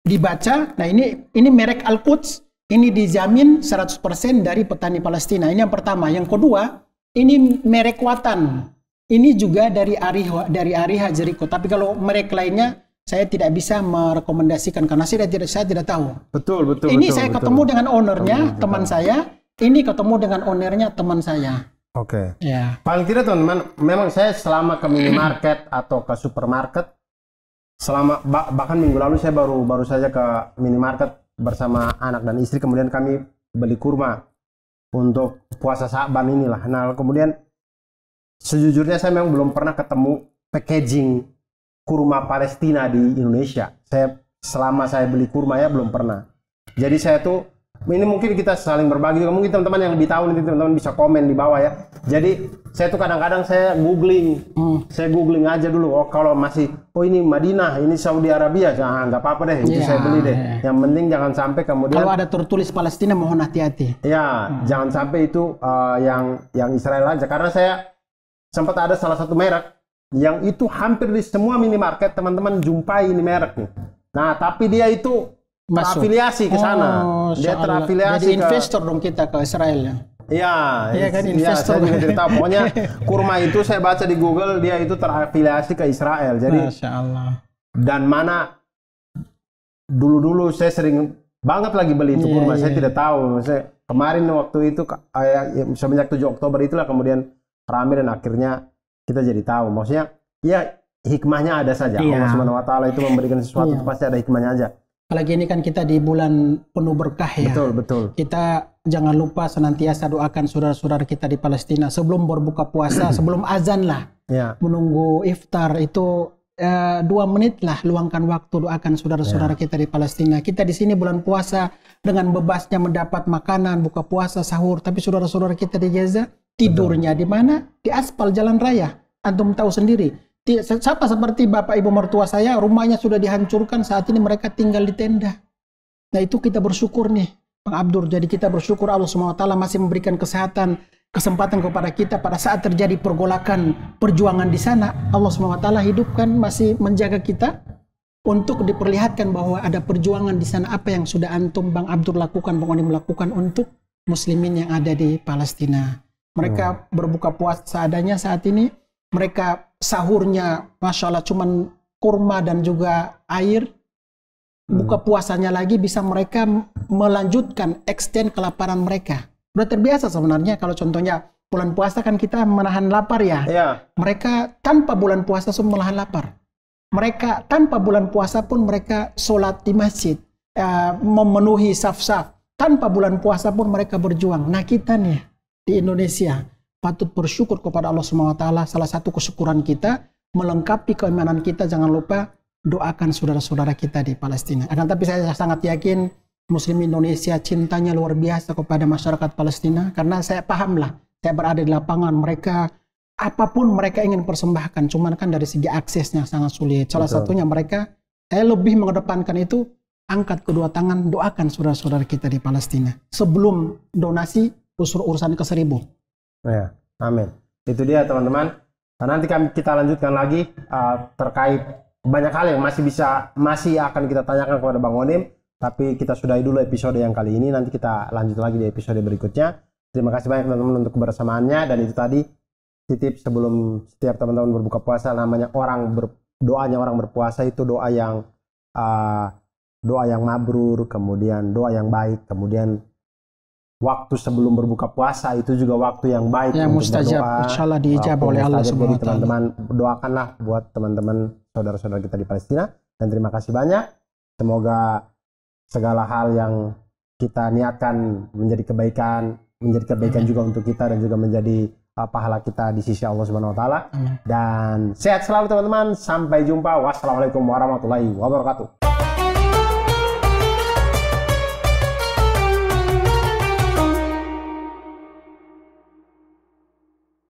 A: dibaca, nah ini merek Al-Quds, ini dijamin 100% dari petani Palestina. Ini yang pertama. Yang kedua, ini merek Watan. Ini juga dari Ariha Jericho. Tapi kalau merek lainnya, saya tidak bisa merekomendasikan karena saya tidak tahu.
B: Betul.
A: Ini saya ketemu dengan ownernya, teman saya. Ini ketemu dengan ownernya, teman saya.
B: Oke.
A: Ya.
B: Paling tidak teman-teman, memang saya selama ke minimarket atau ke supermarket, bahkan minggu lalu saya baru saja ke minimarket bersama anak dan istri, kemudian kami beli kurma untuk puasa Sa'ban inilah. Nah, kemudian sejujurnya saya memang belum pernah ketemu packaging kurma Palestina di Indonesia. Selama saya beli kurma ya belum pernah. Jadi saya tuh, ini mungkin kita saling berbagi juga. Mungkin teman-teman yang lebih tahu nanti teman-teman bisa komen di bawah ya. Jadi saya tuh kadang-kadang saya googling aja dulu. Oh kalau masih, ini Madinah, ini Saudi Arabia, nggak apa-apa deh. Itu saya beli deh. Yang penting jangan sampai kemudian.
A: Kalau ada tertulis Palestina mohon hati-hati.
B: Ya, jangan sampai itu yang Israel aja. Karena saya sempat ada salah satu merek yang itu hampir di semua minimarket teman-teman jumpai ini merek nih. Nah tapi dia itu terafiliasi ke sana. Dia terafiliasi.
A: Jadi investor dong kita ke Israel ya.
B: Iya kan investor. Saya juga tidak tahu. Pokoknya kurma itu saya baca di Google dia itu terafiliasi ke Israel. Jadi
A: Masya Allah.
B: Dan mana dulu saya sering banget lagi beli itu kurma. Saya tidak tahu. Kemarin waktu itu semenjak 7 Oktober itulah kemudian ramai dan akhirnya kita jadi tahu. Maksudnya ya hikmahnya ada saja. Allah Subhanahu wa taala itu memberikan sesuatu itu pasti ada hikmahnya aja.
A: Apalagi ini kan kita di bulan penuh berkah ya.
B: Betul.
A: Kita jangan lupa senantiasa doakan saudara-saudara kita di Palestina sebelum berbuka puasa, sebelum azan lah. Menunggu iftar itu 2 menit lah, luangkan waktu doakan saudara-saudara kita di Palestina. Kita di sini bulan puasa dengan bebasnya mendapat makanan, buka puasa, sahur. Tapi saudara-saudara kita di Gaza tidurnya di mana? Di aspal jalan raya. Antum tahu sendiri. Siapa seperti bapak ibu mertua saya, rumahnya sudah dihancurkan, saat ini mereka tinggal di tenda. Nah itu kita bersyukur nih, Bang Abdur. Jadi kita bersyukur Allah SWT masih memberikan kesempatan kepada kita pada saat terjadi pergolakan perjuangan di sana. Allah SWT hidupkan, masih menjaga kita untuk diperlihatkan bahwa ada perjuangan di sana. Apa yang sudah antum, Bang Abdur lakukan, Bang Onim lakukan untuk muslimin yang ada di Palestina. Mereka berbuka puasa seadanya saat ini. Mereka sahurnya Masya Allah cuman kurma dan juga air. Buka puasanya lagi bisa mereka melanjutkan extend kelaparan mereka. Udah terbiasa sebenarnya kalau contohnya bulan puasa kan kita menahan lapar ya. Mereka tanpa bulan puasa semua menahan lapar. Mereka tanpa bulan puasa pun mereka sholat di masjid, memenuhi saf-saf. Tanpa bulan puasa pun mereka berjuang. Nah kita nih di Indonesia patut bersyukur kepada Allah SWT. Salah satu kesyukuran kita, melengkapi keimanan kita, jangan lupa doakan saudara-saudara kita di Palestina. Akan tapi saya sangat yakin Muslim Indonesia cintanya luar biasa kepada masyarakat Palestina. Karena saya paham lah, saya berada di lapangan, mereka apapun mereka ingin persembahkan. Cuman kan dari segi aksesnya sangat sulit. Salah satunya mereka, saya lebih mengedepankan itu, angkat kedua tangan, doakan saudara-saudara kita di Palestina. Sebelum donasi, urusan ke-1000.
B: Ya, amin. Itu dia teman-teman. Nah, nanti kita lanjutkan lagi terkait banyak hal yang masih akan kita tanyakan kepada Bang Onim. Tapi kita sudahi dulu episode yang kali ini. Nanti kita lanjut lagi di episode berikutnya. Terima kasih banyak teman-teman untuk kebersamaannya. Dan itu tadi titip sebelum setiap teman-teman berbuka puasa, namanya doanya orang berpuasa itu doa yang doa yang mabrur, kemudian doa yang baik, kemudian waktu sebelum berbuka puasa itu juga waktu yang baik
A: yang
B: untuk
A: mustajab,
B: berdoa.
A: insyaallah dijabah oleh Allah Subhanahu
B: Jadi
A: wa taala.
B: teman-teman doakanlah buat teman-teman saudara-saudara kita di Palestina, dan terima kasih banyak. Semoga segala hal yang kita niatkan menjadi kebaikan juga untuk kita, dan juga menjadi pahala kita di sisi Allah Subhanahu wa taala. Dan sehat selalu teman-teman. Sampai jumpa. Wassalamualaikum warahmatullahi wabarakatuh.